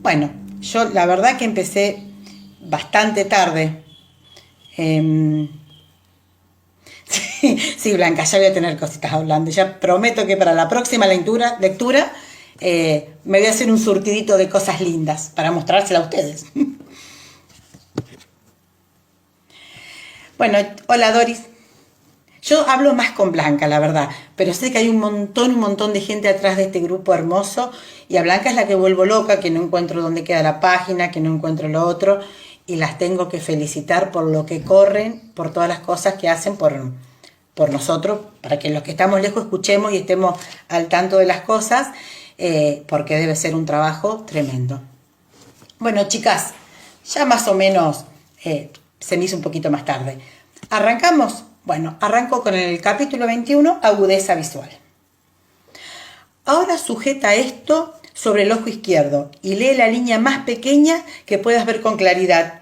Bueno, yo la verdad que empecé bastante tarde. Sí, Blanca, ya voy a tener cositas hablando. Ya prometo que para la próxima lectura me voy a hacer un surtidito de cosas lindas para mostrársela a ustedes. Bueno, hola Doris. Yo hablo más con Blanca, la verdad, pero sé que hay un montón de gente atrás de este grupo hermoso y a Blanca es la que vuelvo loca, que no encuentro dónde queda la página, que no encuentro lo otro y las tengo que felicitar por lo que corren, por todas las cosas que hacen por nosotros, para que los que estamos lejos escuchemos y estemos al tanto de las cosas, porque debe ser un trabajo tremendo. Bueno, chicas, ya más o menos se me hizo un poquito más tarde. ¿Arrancamos? Bueno, arranco con el capítulo 21, agudeza visual. Ahora sujeta esto sobre el ojo izquierdo y lee la línea más pequeña que puedas ver con claridad.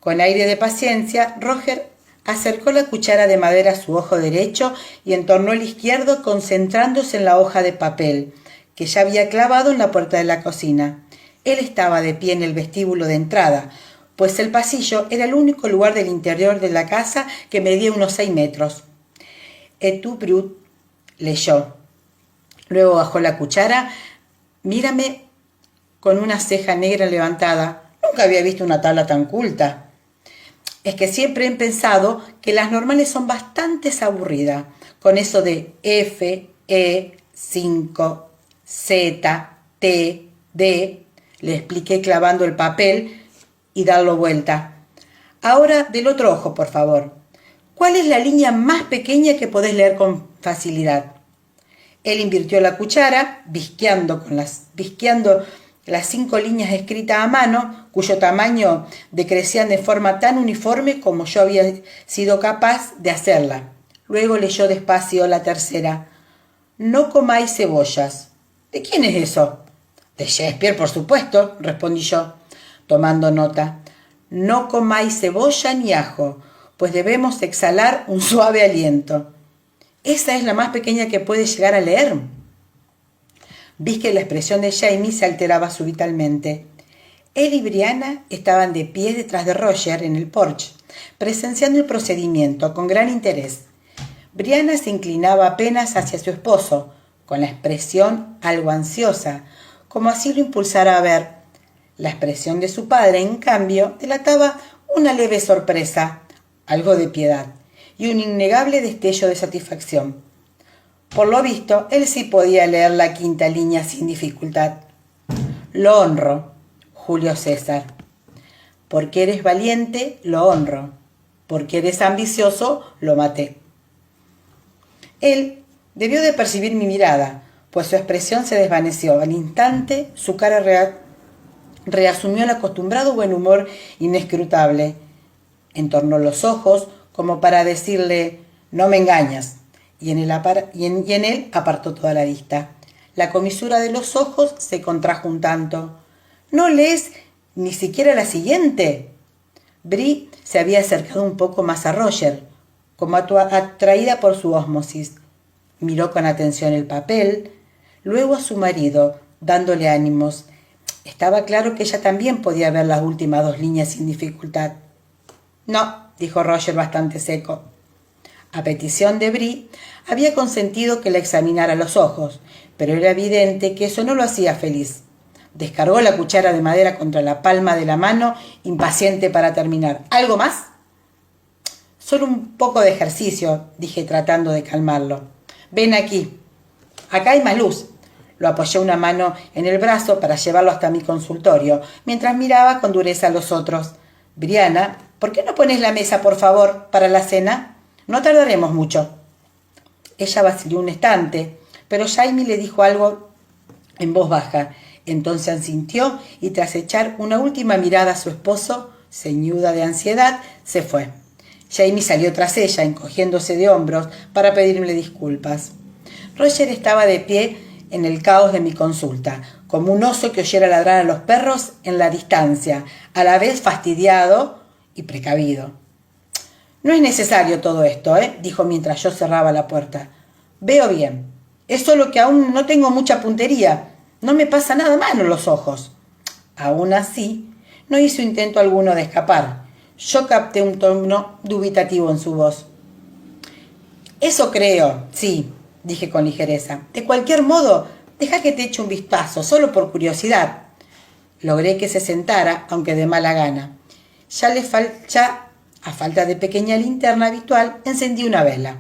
Con aire de paciencia, Roger acercó la cuchara de madera a su ojo derecho y entornó el izquierdo concentrándose en la hoja de papel, que ya había clavado en la puerta de la cocina. Él estaba de pie en el vestíbulo de entrada, pues el pasillo era el único lugar del interior de la casa que medía unos 6 metros. Et tu brut, leyó. Luego bajó la cuchara. Mírame con una ceja negra levantada. Nunca había visto una tabla tan culta. Es que siempre he pensado que las normales son bastante aburridas, con eso de F, E, 5, Z, T, D, le expliqué clavando el papel y darlo vuelta. Ahora del otro ojo, por favor. ¿Cuál es la línea más pequeña que podés leer con facilidad? Él invirtió la cuchara, visqueando las 5 líneas escritas a mano, cuyo tamaño decrecían de forma tan uniforme como yo había sido capaz de hacerla. Luego leyó despacio la tercera. No comáis cebollas. ¿De quién es eso? De Shakespeare, por supuesto, respondí yo, tomando nota. No comáis cebolla ni ajo, pues debemos exhalar un suave aliento. Esa es la más pequeña que puedes llegar a leer. Vi que la expresión de Jamie se alteraba súbitamente. Él y Brianna estaban de pie detrás de Roger en el porche, presenciando el procedimiento con gran interés. Brianna se inclinaba apenas hacia su esposo, con la expresión algo ansiosa, como así lo impulsara a ver. La expresión de su padre, en cambio, delataba una leve sorpresa, algo de piedad, y un innegable destello de satisfacción. Por lo visto, él sí podía leer la 5ª línea sin dificultad. Lo honro, Julio César. Porque eres valiente, lo honro. Porque eres ambicioso, lo maté. Él debió de percibir mi mirada, pues su expresión se desvaneció. Al instante, su cara reasumió el acostumbrado buen humor inescrutable. Entornó los ojos como para decirle, no me engañas, y en él apartó toda la vista. La comisura de los ojos se contrajo un tanto. ¿No lees ni siquiera la siguiente? Bri se había acercado un poco más a Roger, como atraída por su ósmosis. Miró con atención el papel, luego a su marido, dándole ánimos. Estaba claro que ella también podía ver las últimas 2 líneas sin dificultad. No, dijo Roger bastante seco. A petición de Bri, había consentido que la examinara los ojos, pero era evidente que eso no lo hacía feliz. Descargó la cuchara de madera contra la palma de la mano, impaciente para terminar. ¿Algo más? Solo un poco de ejercicio, dije tratando de calmarlo. Ven aquí. Acá hay más luz. Lo apoyé una mano en el brazo para llevarlo hasta mi consultorio, mientras miraba con dureza a los otros. Brianna, ¿por qué no pones la mesa, por favor, para la cena? No tardaremos mucho. Ella vaciló un instante, pero Jamie le dijo algo en voz baja. Entonces asintió y tras echar una última mirada a su esposo, ceñuda de ansiedad, se fue. Jamie salió tras ella, encogiéndose de hombros para pedirle disculpas. Roger estaba de pie en el caos de mi consulta, como un oso que oyera ladrar a los perros en la distancia, a la vez fastidiado y precavido. No es necesario todo esto, dijo mientras yo cerraba la puerta. Veo bien. Es solo que aún no tengo mucha puntería. No me pasa nada malo en los ojos. Aún así, no hizo intento alguno de escapar. Yo capté un tono dubitativo en su voz. Eso creo, sí, dije con ligereza. De cualquier modo, deja que te eche un vistazo, solo por curiosidad. Logré que se sentara, aunque de mala gana. Ya, a falta de pequeña linterna habitual, encendí una vela.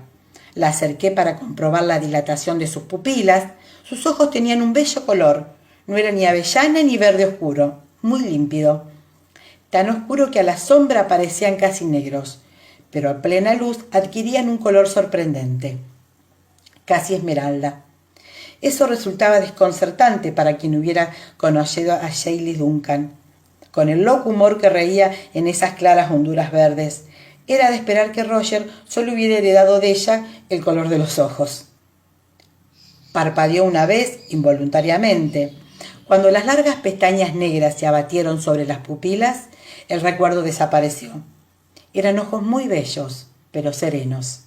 La acerqué para comprobar la dilatación de sus pupilas. Sus ojos tenían un bello color. No era ni avellana ni verde oscuro, muy límpido. Tan oscuro que a la sombra parecían casi negros, pero a plena luz adquirían un color sorprendente, casi esmeralda. Eso resultaba desconcertante para quien hubiera conocido a Shaylee Duncan. Con el loco humor que reía en esas claras honduras verdes, era de esperar que Roger solo hubiera heredado de ella el color de los ojos. Parpadeó una vez, involuntariamente. Cuando las largas pestañas negras se abatieron sobre las pupilas, el recuerdo desapareció. Eran ojos muy bellos, pero serenos,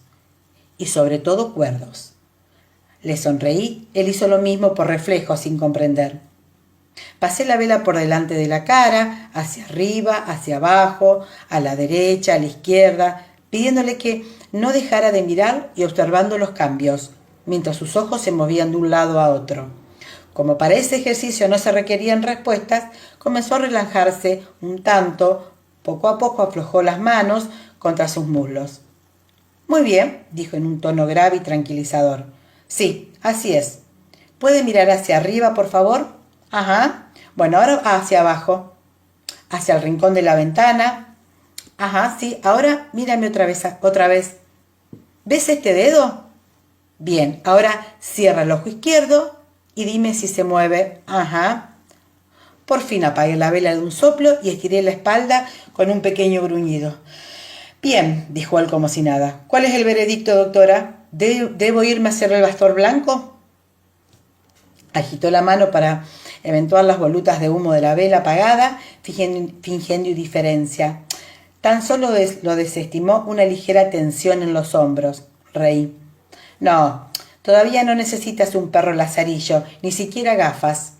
y sobre todo cuerdos. Le sonreí, él hizo lo mismo por reflejo, sin comprender. Pasé la vela por delante de la cara, hacia arriba, hacia abajo, a la derecha, a la izquierda, pidiéndole que no dejara de mirar y observando los cambios, mientras sus ojos se movían de un lado a otro. Como para ese ejercicio no se requerían respuestas, comenzó a relajarse un tanto. Poco a poco aflojó las manos contra sus muslos. Muy bien, dijo en un tono grave y tranquilizador. Sí, así es. ¿Puede mirar hacia arriba, por favor? Ajá. Bueno, ahora hacia abajo. Hacia el rincón de la ventana. Ajá, sí. Ahora mírame otra vez. ¿Ves este dedo? Bien, ahora cierra el ojo izquierdo y dime si se mueve. Ajá. Por fin apagué la vela de un soplo y estiré la espalda con un pequeño gruñido. Bien, dijo él como si nada. ¿Cuál es el veredicto, doctora? ¿Debo irme a hacer el bastón blanco? Agitó la mano para eventuar las volutas de humo de la vela apagada, fingiendo indiferencia. Tan solo lo desestimó una ligera tensión en los hombros. Reí. No, todavía no necesitas un perro lazarillo, ni siquiera gafas.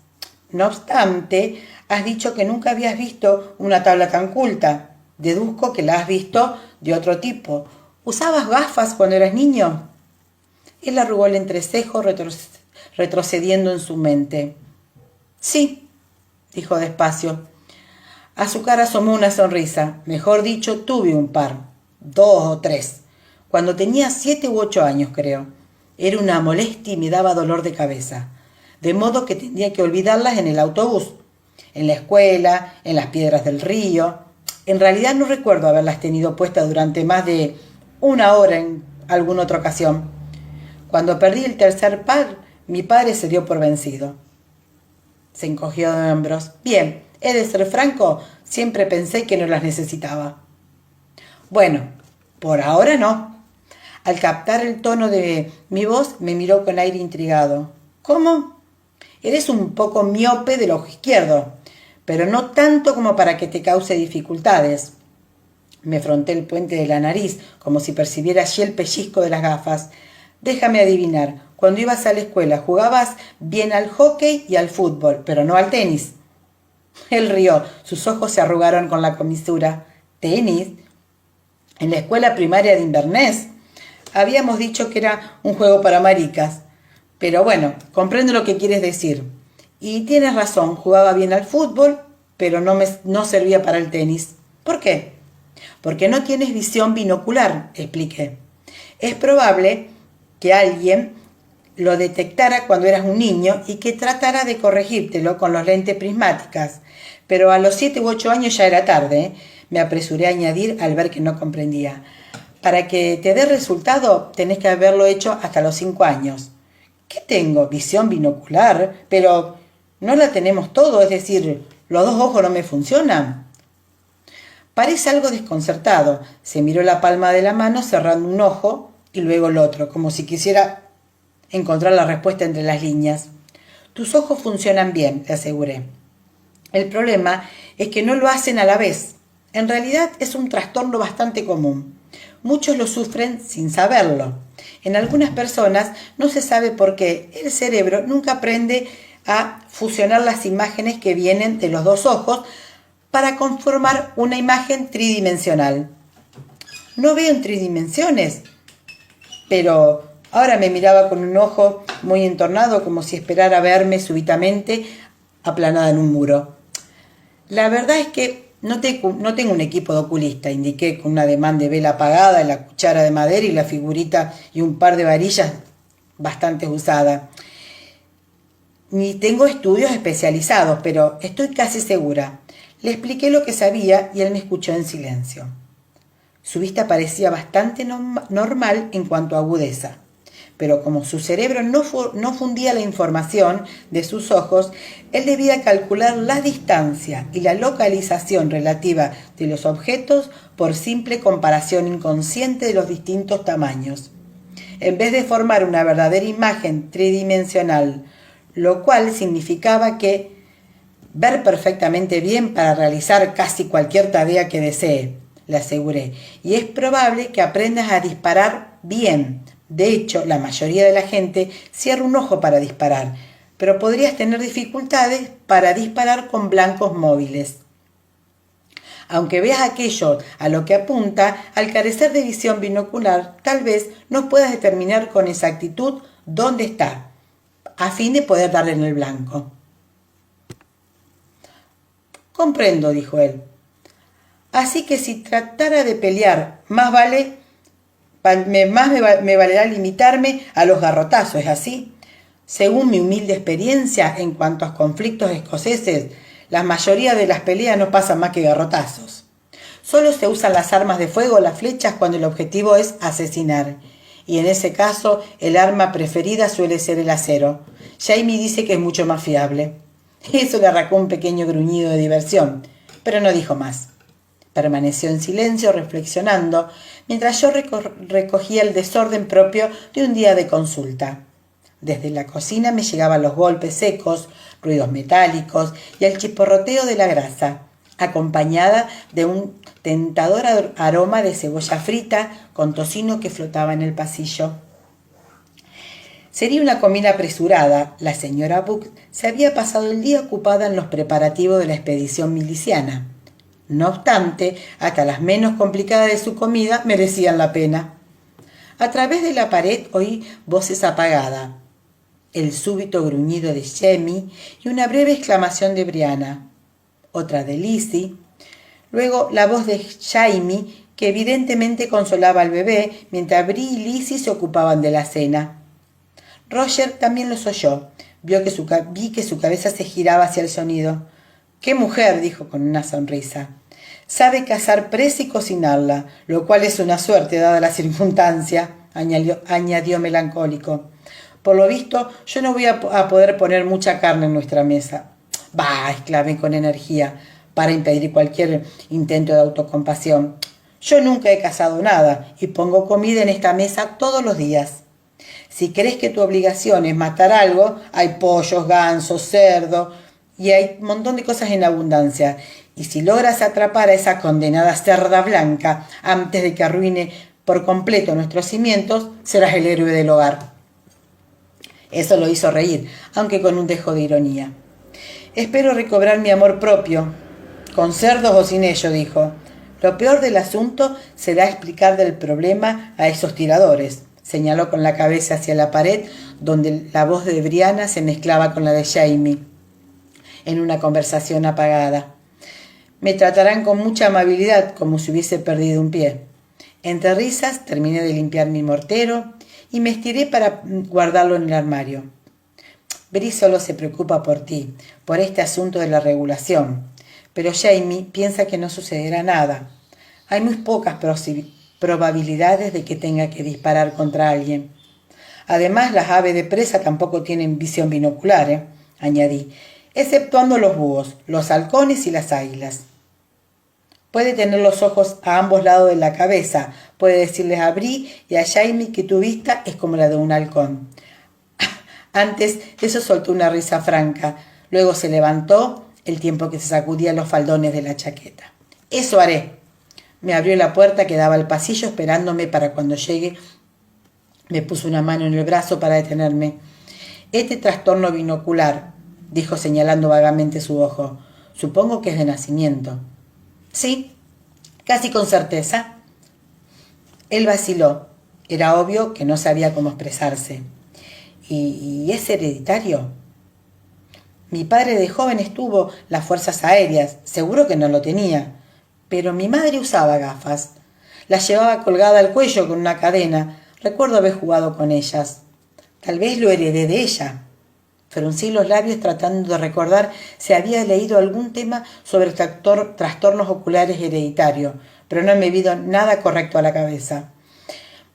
No obstante, has dicho que nunca habías visto una tabla tan culta. Deduzco que la has visto de otro tipo. ¿Usabas gafas cuando eras niño? Él arrugó el entrecejo retrocediendo en su mente. Sí, dijo despacio. A su cara asomó una sonrisa. Mejor dicho, tuve un par. 2 o 3. Cuando tenía 7 u 8 años, creo. Era una molestia y me daba dolor de cabeza. De modo que tendría que olvidarlas en el autobús, en la escuela, en las piedras del río. En realidad no recuerdo haberlas tenido puestas durante más de 1 hora en alguna otra ocasión. Cuando perdí el tercer par, mi padre se dio por vencido. Se encogió de hombros. Bien, he de ser franco, siempre pensé que no las necesitaba. Bueno, por ahora no. Al captar el tono de mi voz, me miró con aire intrigado. ¿Cómo? Eres un poco miope del ojo izquierdo, pero no tanto como para que te cause dificultades. Me fronté el puente de la nariz, como si percibiera allí el pellizco de las gafas. Déjame adivinar, cuando ibas a la escuela jugabas bien al hockey y al fútbol, pero no al tenis. Él rió, sus ojos se arrugaron con la comisura. ¿Tenis? En la escuela primaria de Inverness. Habíamos dicho que era un juego para maricas. Pero bueno, comprendo lo que quieres decir. Y tienes razón, jugaba bien al fútbol, pero no servía para el tenis. ¿Por qué? Porque no tienes visión binocular, expliqué. Es probable que alguien lo detectara cuando eras un niño y que tratara de corregírtelo con los lentes prismáticas. Pero a los 7 u 8 años ya era tarde, ¿eh? Me apresuré a añadir al ver que no comprendía. Para que te dé resultado, tenés que haberlo hecho hasta los 5 años. ¿Qué tengo? Visión binocular, pero no la tenemos todo, es decir, los 2 ojos no me funcionan. Parece algo desconcertado. Se miró la palma de la mano cerrando un ojo y luego el otro, como si quisiera encontrar la respuesta entre las líneas. Tus ojos funcionan bien, le aseguré. El problema es que no lo hacen a la vez. En realidad es un trastorno bastante común. Muchos lo sufren sin saberlo. En algunas personas no se sabe por qué el cerebro nunca aprende a fusionar las imágenes que vienen de los dos ojos para conformar una imagen tridimensional. No veo en 3 dimensiones, pero ahora me miraba con un ojo muy entornado como si esperara verme súbitamente aplanada en un muro. La verdad es que no tengo un equipo de oculista, indiqué con un ademán de vela apagada, la cuchara de madera y la figurita y un par de varillas bastante usadas. Ni tengo estudios especializados, pero estoy casi segura. Le expliqué lo que sabía y él me escuchó en silencio. Su vista parecía bastante normal en cuanto a agudeza, pero como su cerebro no fundía la información de sus ojos, él debía calcular la distancia y la localización relativa de los objetos por simple comparación inconsciente de los distintos tamaños. En vez de formar una verdadera imagen tridimensional, lo cual significaba que ver perfectamente bien para realizar casi cualquier tarea que desee, le aseguré, y es probable que aprendas a disparar bien. De hecho, la mayoría de la gente cierra un ojo para disparar, pero podrías tener dificultades para disparar con blancos móviles. Aunque veas aquello a lo que apunta, al carecer de visión binocular, tal vez no puedas determinar con exactitud dónde está, a fin de poder darle en el blanco. Comprendo, dijo él. Así que si tratara de pelear, más me valerá limitarme a los garrotazos, ¿es así? Según mi humilde experiencia en cuanto a conflictos escoceses, la mayoría de las peleas no pasan más que garrotazos. Solo se usan las armas de fuego o las flechas cuando el objetivo es asesinar. Y en ese caso, el arma preferida suele ser el acero. Jamie dice que es mucho más fiable. Eso le arrancó un pequeño gruñido de diversión, pero no dijo más. Permaneció en silencio reflexionando mientras yo recogía el desorden propio de un día de consulta. Desde la cocina me llegaban los golpes secos, ruidos metálicos y el chisporroteo de la grasa, acompañada de un tentador aroma de cebolla frita con tocino que flotaba en el pasillo. Sería una comida apresurada. La señora Buck se había pasado el día ocupada en los preparativos de la expedición miliciana. No obstante, hasta las menos complicadas de su comida merecían la pena. A través de la pared oí voces apagadas, el súbito gruñido de Jamie y una breve exclamación de Brianna, otra de Lizzie, luego la voz de Jamie, que evidentemente consolaba al bebé mientras Bri y Lizzie se ocupaban de la cena. Roger también los oyó. Vi que su cabeza se giraba hacia el sonido. ¡Qué mujer!, dijo con una sonrisa. Sabe cazar presa y cocinarla, lo cual es una suerte dada la circunstancia, añadió melancólico. Por lo visto, yo no voy a poder poner mucha carne en nuestra mesa. Bah, exclamé con energía, para impedir cualquier intento de autocompasión. Yo nunca he cazado nada y pongo comida en esta mesa todos los días. Si crees que tu obligación es matar algo, hay pollos, gansos, cerdo y hay un montón de cosas en abundancia. Y si logras atrapar a esa condenada cerda blanca antes de que arruine por completo nuestros cimientos, serás el héroe del hogar. Eso lo hizo reír, aunque con un dejo de ironía. Espero recobrar mi amor propio, con cerdos o sin ello, dijo. Lo peor del asunto será explicar del problema a esos tiradores. Señaló con la cabeza hacia la pared, donde la voz de Brianna se mezclaba con la de Jamie, en una conversación apagada. Me tratarán con mucha amabilidad, como si hubiese perdido un pie. Entre risas terminé de limpiar mi mortero y me estiré para guardarlo en el armario. Bri solo se preocupa por ti, por este asunto de la regulación, pero Jamie piensa que no sucederá nada. Hay muy pocas probabilidades de que tenga que disparar contra alguien. Además, las aves de presa tampoco tienen visión binocular, añadí, exceptuando los búhos, los halcones y las águilas. Puede tener los ojos a ambos lados de la cabeza. Puede decirles a Bri y a Jamie que tu vista es como la de un halcón. Antes eso soltó una risa franca. Luego se levantó el tiempo que se sacudía los faldones de la chaqueta. Eso haré. Me abrió la puerta que daba al pasillo esperándome para cuando llegue Me puso una mano en el brazo para detenerme. Este trastorno binocular, dijo señalando vagamente su ojo. Supongo que es de nacimiento. Sí, casi con certeza. Él vaciló. Era obvio que no sabía cómo expresarse. ¿Y es hereditario? Mi padre de joven estuvo las fuerzas aéreas. Seguro que no lo tenía. Pero mi madre usaba gafas. Las llevaba colgada al cuello con una cadena. Recuerdo haber jugado con ellas. Tal vez lo heredé de ella. Fruncí los labios tratando de recordar si había leído algún tema sobre trastornos oculares hereditarios, pero no me vino nada correcto a la cabeza.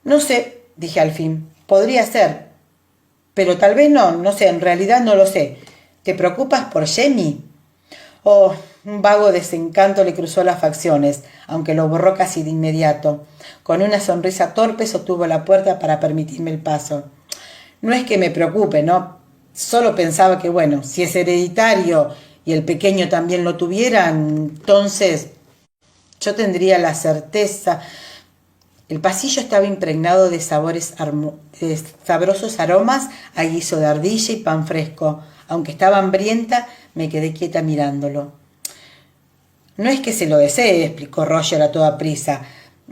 No sé, dije al fin. Podría ser. Pero tal vez no sé, en realidad no lo sé. ¿Te preocupas por Jamie? Oh, un vago desencanto le cruzó las facciones, aunque lo borró casi de inmediato. Con una sonrisa torpe sostuvo la puerta para permitirme el paso. No es que me preocupe, ¿no? Solo pensaba que, bueno, si es hereditario y el pequeño también lo tuviera, entonces yo tendría la certeza. El pasillo estaba impregnado de sabrosos aromas a guiso de ardilla y pan fresco. Aunque estaba hambrienta, me quedé quieta mirándolo. No es que se lo desee, explicó Roger a toda prisa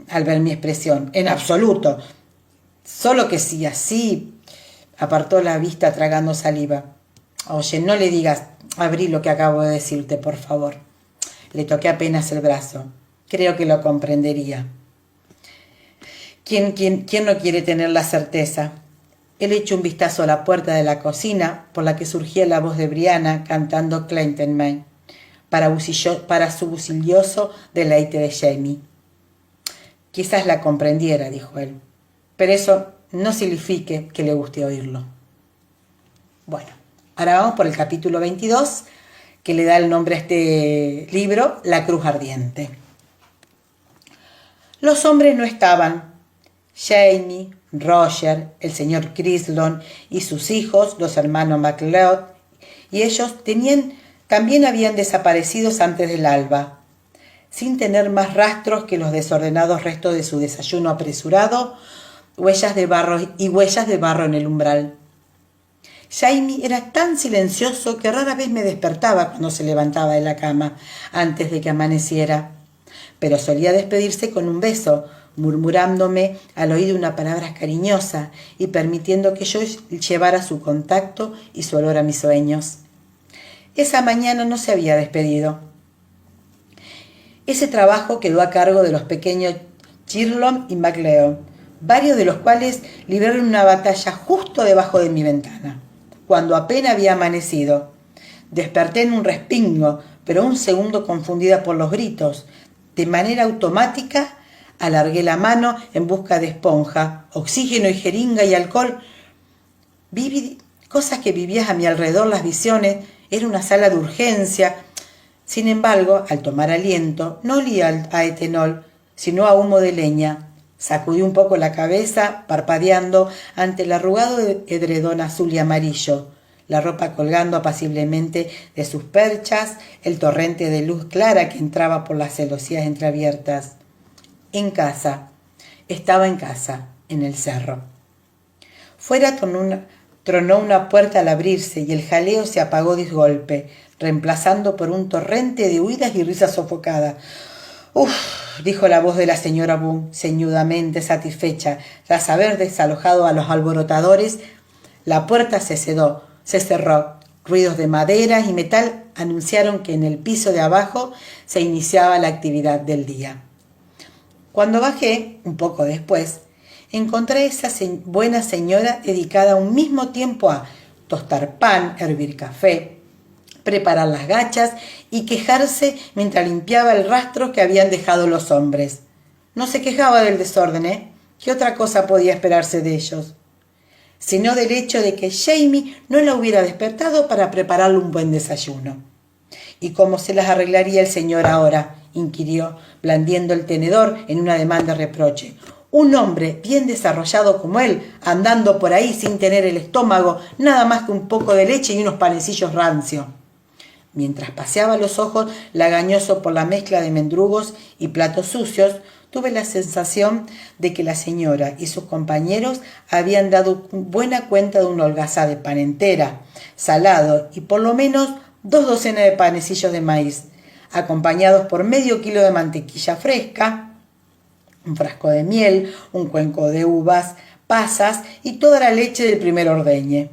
al ver mi expresión. En absoluto. Solo que si así... Apartó la vista tragando saliva. Oye, no le digas, abrí lo que acabo de decirte, por favor. Le toqué apenas el brazo. Creo que lo comprendería. ¿Quién no quiere tener la certeza? Él echó un vistazo a la puerta de la cocina, por la que surgía la voz de Brianna cantando Clinton para su bucilloso deleite de Jamie. Quizás la comprendiera, dijo él, pero eso no signifique que le guste oírlo. Bueno, ahora vamos por el capítulo 22, que le da el nombre a este libro, La Cruz Ardiente. Los hombres no estaban. Jamie, Roger, el señor Crislon y sus hijos, los hermanos MacLeod, y ellos también habían desaparecido antes del alba, sin tener más rastros que los desordenados restos de su desayuno apresurado, huellas de barro en el umbral. Jamie era tan silencioso que rara vez me despertaba cuando se levantaba de la cama antes de que amaneciera, pero solía despedirse con un beso, murmurándome al oído una palabra cariñosa y permitiendo que yo llevara su contacto y su olor a mis sueños. Esa mañana no se había despedido. Ese trabajo quedó a cargo de los pequeños Chirlom y MacLeod, varios de los cuales libraron una batalla justo debajo de mi ventana, cuando apenas había amanecido. Desperté en un respingo, pero un segundo confundida por los gritos. De manera automática alargué la mano en busca de esponja, oxígeno y jeringa y alcohol. Vi cosas que vivías a mi alrededor, las visiones. Era una sala de urgencia. Sin embargo, al tomar aliento, no olía a etanol, sino a humo de leña. Sacudí un poco la cabeza, parpadeando ante el arrugado edredón azul y amarillo, la ropa colgando apaciblemente de sus perchas, el torrente de luz clara que entraba por las celosías entreabiertas. En casa. Estaba en casa, en el cerro. Fuera tronó una puerta al abrirse y el jaleo se apagó de golpe, reemplazando por un torrente de huidas y risas sofocadas. «Uf», dijo la voz de la señora Boone, ceñudamente satisfecha. Tras haber desalojado a los alborotadores, la puerta se cerró. Ruidos de madera y metal anunciaron que en el piso de abajo se iniciaba la actividad del día. Cuando bajé, un poco después, encontré a esa buena señora dedicada a un mismo tiempo a tostar pan, hervir café, preparar las gachas y quejarse mientras limpiaba el rastro que habían dejado los hombres. No se quejaba del desorden, ¿eh? ¿Qué otra cosa podía esperarse de ellos? Sino del hecho de que Jamie no la hubiera despertado para prepararle un buen desayuno. ¿Y cómo se las arreglaría el señor ahora?, inquirió, blandiendo el tenedor en un ademán de reproche. Un hombre bien desarrollado como él, andando por ahí sin tener el estómago, nada más que un poco de leche y unos panecillos rancios. Mientras paseaba los ojos lagañoso por la mezcla de mendrugos y platos sucios, tuve la sensación de que la señora y sus compañeros habían dado buena cuenta de una holgazán de pan entera, salado y por lo menos 2 docenas de panecillos de maíz, acompañados por medio kilo de mantequilla fresca, un frasco de miel, un cuenco de uvas, pasas y toda la leche del primer ordeñe.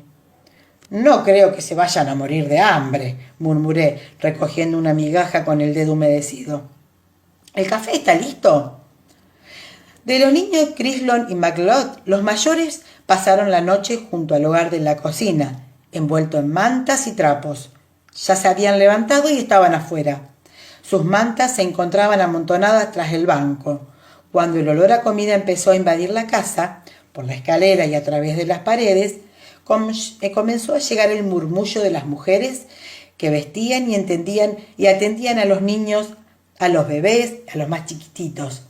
«No creo que se vayan a morir de hambre», murmuré, recogiendo una migaja con el dedo humedecido. «¿El café está listo?» De los niños Crislon y McLeod, los mayores pasaron la noche junto al hogar de la cocina, envuelto en mantas y trapos. Ya se habían levantado y estaban afuera. Sus mantas se encontraban amontonadas tras el banco. Cuando el olor a comida empezó a invadir la casa, por la escalera y a través de las paredes, comenzó a llegar el murmullo de las mujeres que vestían y atendían a los niños, a los bebés, a los más chiquititos.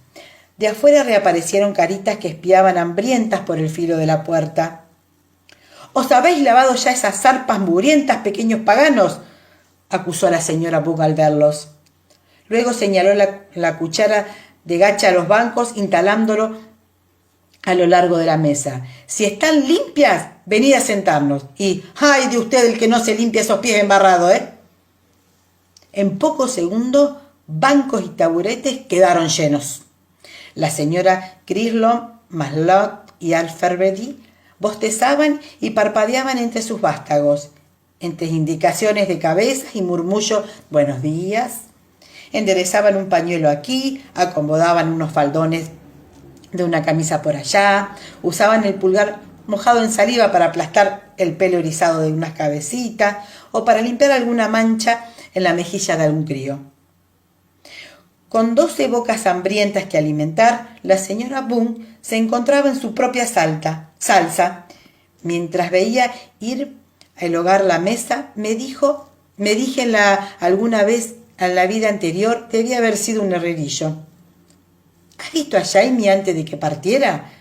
De afuera reaparecieron caritas que espiaban hambrientas por el filo de la puerta. «¿Os habéis lavado ya esas zarpas mugrientas, pequeños paganos?», acusó a la señora Bug al verlos. Luego señaló la cuchara de gacha a los bancos, instalándolo a lo largo de la mesa. «Si están limpias, venid a sentarnos. Y ¡ay de usted el que no se limpia esos pies embarrados, eh!». En pocos segundos, bancos y taburetes quedaron llenos. La señora Crislon, McLeod y Alferbedy bostezaban y parpadeaban entre sus vástagos, entre indicaciones de cabezas y murmullo «buenos días». Enderezaban un pañuelo aquí, acomodaban unos faldones de una camisa por allá, usaban el pulgar mojado en saliva para aplastar el pelo erizado de unas cabecitas o para limpiar alguna mancha en la mejilla de algún crío. Con 12 bocas hambrientas que alimentar, la señora Boone se encontraba en su propia salsa. Mientras veía ir al hogar la mesa, me dije alguna vez en la vida anterior debía haber sido un herrerillo. «¿Has visto a Jamie antes de que partiera?»,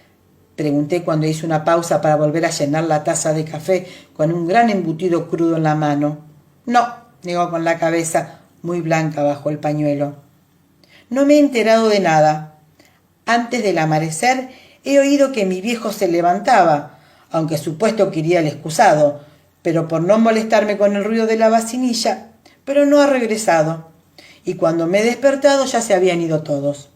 pregunté cuando hice una pausa para volver a llenar la taza de café con un gran embutido crudo en la mano. «No», negó con la cabeza muy blanca bajo el pañuelo. «No me he enterado de nada. Antes del amanecer he oído que mi viejo se levantaba, aunque supuesto que iría al excusado, pero por no molestarme con el ruido de la vacinilla, pero no ha regresado. Y cuando me he despertado ya se habían ido todos».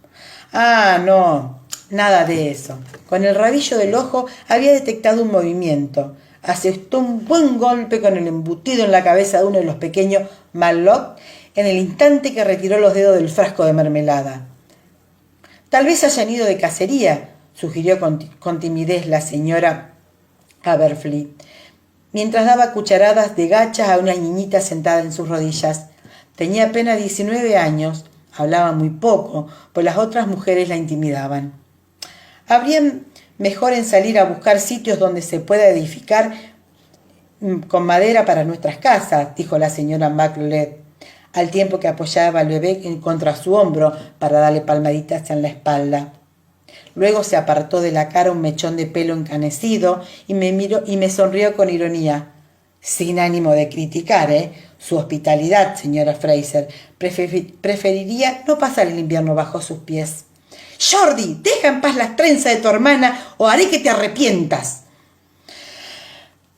«Ah, no, nada de eso». Con el rabillo del ojo había detectado un movimiento. Asestó un buen golpe con el embutido en la cabeza de uno de los pequeños McLeod en el instante que retiró los dedos del frasco de mermelada. «Tal vez hayan ido de cacería», sugirió con timidez la señora Haverford, mientras daba cucharadas de gachas a una niñita sentada en sus rodillas. Tenía apenas 19 años, hablaba muy poco, pues las otras mujeres la intimidaban. «Habría mejor en salir a buscar sitios donde se pueda edificar con madera para nuestras casas», dijo la señora McLeod, al tiempo que apoyaba al bebé contra su hombro para darle palmaditas en la espalda. Luego se apartó de la cara un mechón de pelo encanecido y me miró y me sonrió con ironía. «Sin ánimo de criticar, su hospitalidad, señora Fraser. Preferiría no pasar el invierno bajo sus pies». «Jordi, deja en paz las trenzas de tu hermana o haré que te arrepientas».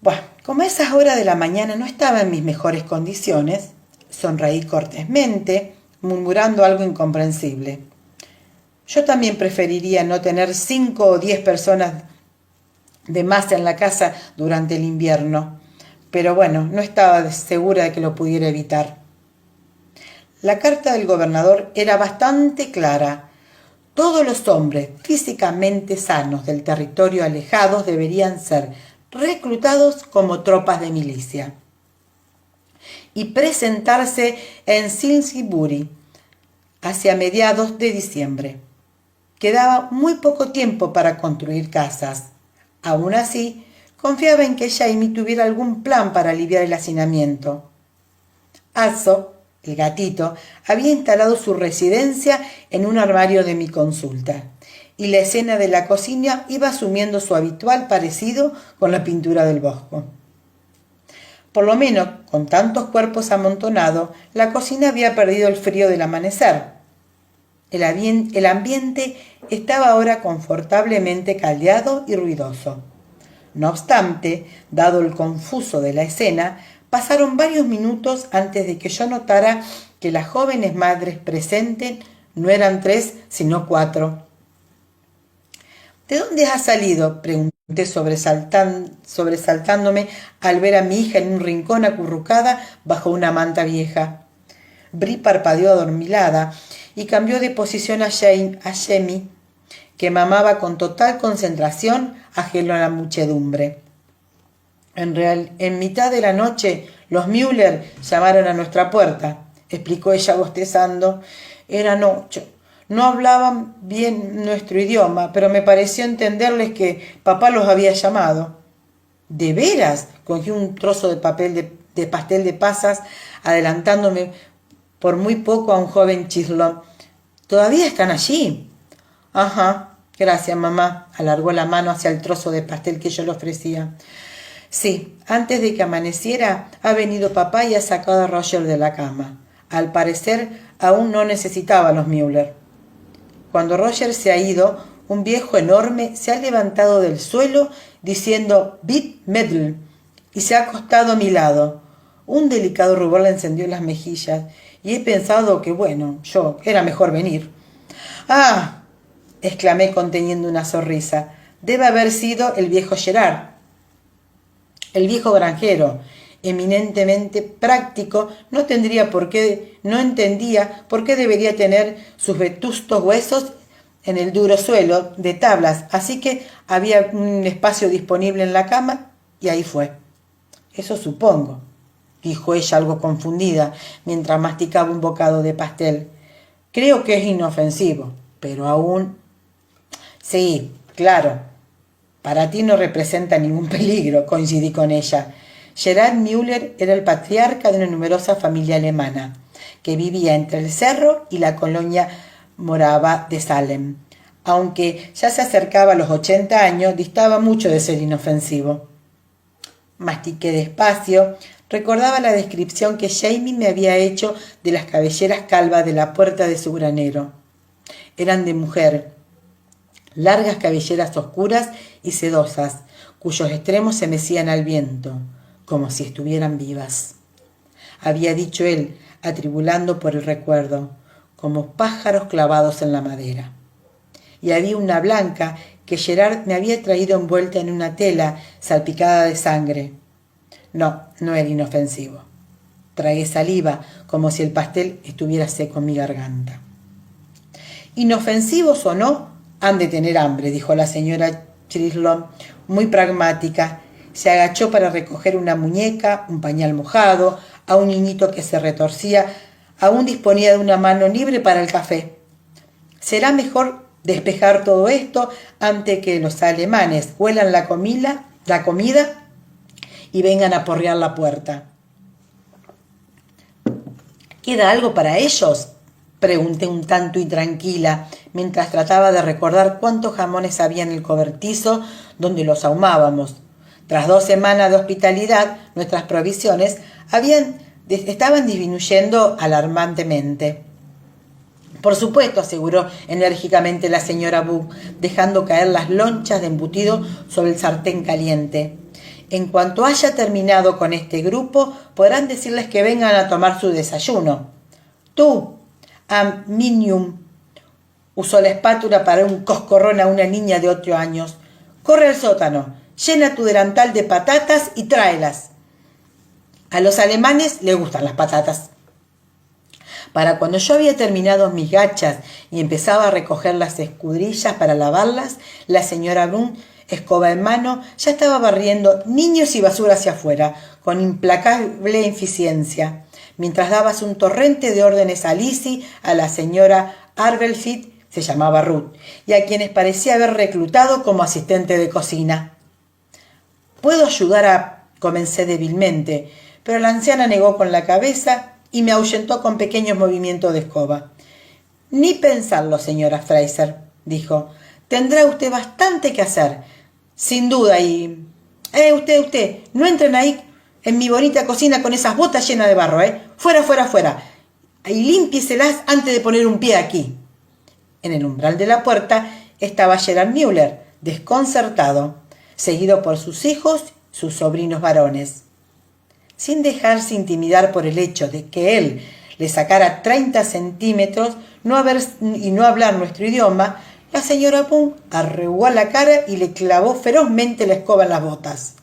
Bueno, como a esas horas de la mañana no estaba en mis mejores condiciones, sonreí cortésmente, murmurando algo incomprensible. Yo también preferiría no tener 5 o 10 personas de más en la casa durante el invierno, pero bueno, no estaba segura de que lo pudiera evitar. La carta del gobernador era bastante clara. Todos los hombres físicamente sanos del territorio alejados deberían ser reclutados como tropas de milicia y presentarse en Salisbury hacia mediados de diciembre. Quedaba muy poco tiempo para construir casas. Aún así, confiaba en que Jamie tuviera algún plan para aliviar el hacinamiento. Azo, el gatito, había instalado su residencia en un armario de mi consulta, y la escena de la cocina iba asumiendo su habitual parecido con la pintura del bosco. Por lo menos, con tantos cuerpos amontonados, la cocina había perdido el frío del amanecer. El ambiente estaba ahora confortablemente caldeado y ruidoso. No obstante, dado el confuso de la escena, pasaron varios minutos antes de que yo notara que las jóvenes madres presentes no eran 3, sino 4. ¿De dónde has salido?, pregunté sobresaltándome al ver a mi hija en un rincón acurrucada bajo una manta vieja. Bri parpadeó adormilada y cambió de posición a Jamie, que mamaba con total concentración ajeno a la muchedumbre. En mitad de la noche, los Müller llamaron a nuestra puerta, explicó ella bostezando. Era noche. No hablaban bien nuestro idioma, pero me pareció entenderles que papá los había llamado. ¿De veras? Cogí un trozo de pastel de pasas, adelantándome por muy poco a un joven Chislon. ¿Todavía están allí? Ajá, gracias, mamá. Alargó la mano hacia el trozo de pastel que yo le ofrecía. Sí, antes de que amaneciera ha venido papá y ha sacado a Roger de la cama. Al parecer aún no necesitaba a los Müller. Cuando Roger se ha ido, un viejo enorme se ha levantado del suelo diciendo «Bit Medl» y se ha acostado a mi lado. Un delicado rubor le encendió las mejillas y he pensado que, era mejor venir. «¡Ah!», exclamé conteniendo una sonrisa. «Debe haber sido el viejo Gerard». El viejo granjero, eminentemente práctico, no entendía por qué debería tener sus vetustos huesos en el duro suelo de tablas, así que había un espacio disponible en la cama y ahí fue. Eso supongo, dijo ella algo confundida mientras masticaba un bocado de pastel. Creo que es inofensivo, pero aún... Sí, claro, para ti no representa ningún peligro, coincidí con ella. Gerard Müller era el patriarca de una numerosa familia alemana que vivía entre el cerro y la colonia morava de Salem. Aunque ya se acercaba a los 80 años, distaba mucho de ser inofensivo. Mastiqué despacio, recordaba la descripción que Jamie me había hecho de las cabelleras calvas de la puerta de su granero. Eran de mujer, largas cabelleras oscuras y sedosas, cuyos extremos se mecían al viento, como si estuvieran vivas. Había dicho él, atribulando por el recuerdo, como pájaros clavados en la madera. Y había una blanca que Gerard me había traído envuelta en una tela salpicada de sangre. No era inofensivo. Tragué saliva, como si el pastel estuviera seco en mi garganta. Inofensivos o no, han de tener hambre, dijo la señora Chislon, muy pragmática. Se agachó para recoger una muñeca, un pañal mojado, a un niñito que se retorcía. Aún disponía de una mano libre para el café. Será mejor despejar todo esto antes que los alemanes huelan la comida y vengan a porrear la puerta. ¿Queda algo para ellos?, pregunté un tanto intranquila, mientras trataba de recordar cuántos jamones había en el cobertizo donde los ahumábamos. Tras 2 semanas de hospitalidad, nuestras provisiones estaban disminuyendo alarmantemente. Por supuesto, aseguró enérgicamente la señora Buck, dejando caer las lonchas de embutido sobre el sartén caliente. En cuanto haya terminado con este grupo, podrán decirles que vengan a tomar su desayuno. Tú, Aminium, usó la espátula para un coscorrón a una niña de 8 años. Corre al sótano, llena tu delantal de patatas y tráelas. A los alemanes les gustan las patatas. Para cuando yo había terminado mis gachas y empezaba a recoger las escudrillas para lavarlas, la señora Brun, escoba en mano, ya estaba barriendo niños y basura hacia afuera, con implacable eficiencia, mientras dabas un torrente de órdenes a Lizzie, a la señora Arbelfit, se llamaba Ruth, y a quienes parecía haber reclutado como asistente de cocina. «¿Puedo ayudar comencé débilmente, pero la anciana negó con la cabeza y me ahuyentó con pequeños movimientos de escoba. «Ni pensarlo, señora Fraser», dijo. «Tendrá usted bastante que hacer, sin duda, y... usted, no entren ahí en mi bonita cocina con esas botas llenas de barro, Fuera, fuera, fuera. Y límpieselas antes de poner un pie aquí». En el umbral de la puerta estaba Gerard Müller, desconcertado, seguido por sus hijos, sus sobrinos varones. Sin dejarse intimidar por el hecho de que él le sacara 30 centímetros y no hablar nuestro idioma, la señora Pum arrugó la cara y le clavó ferozmente la escoba en las botas.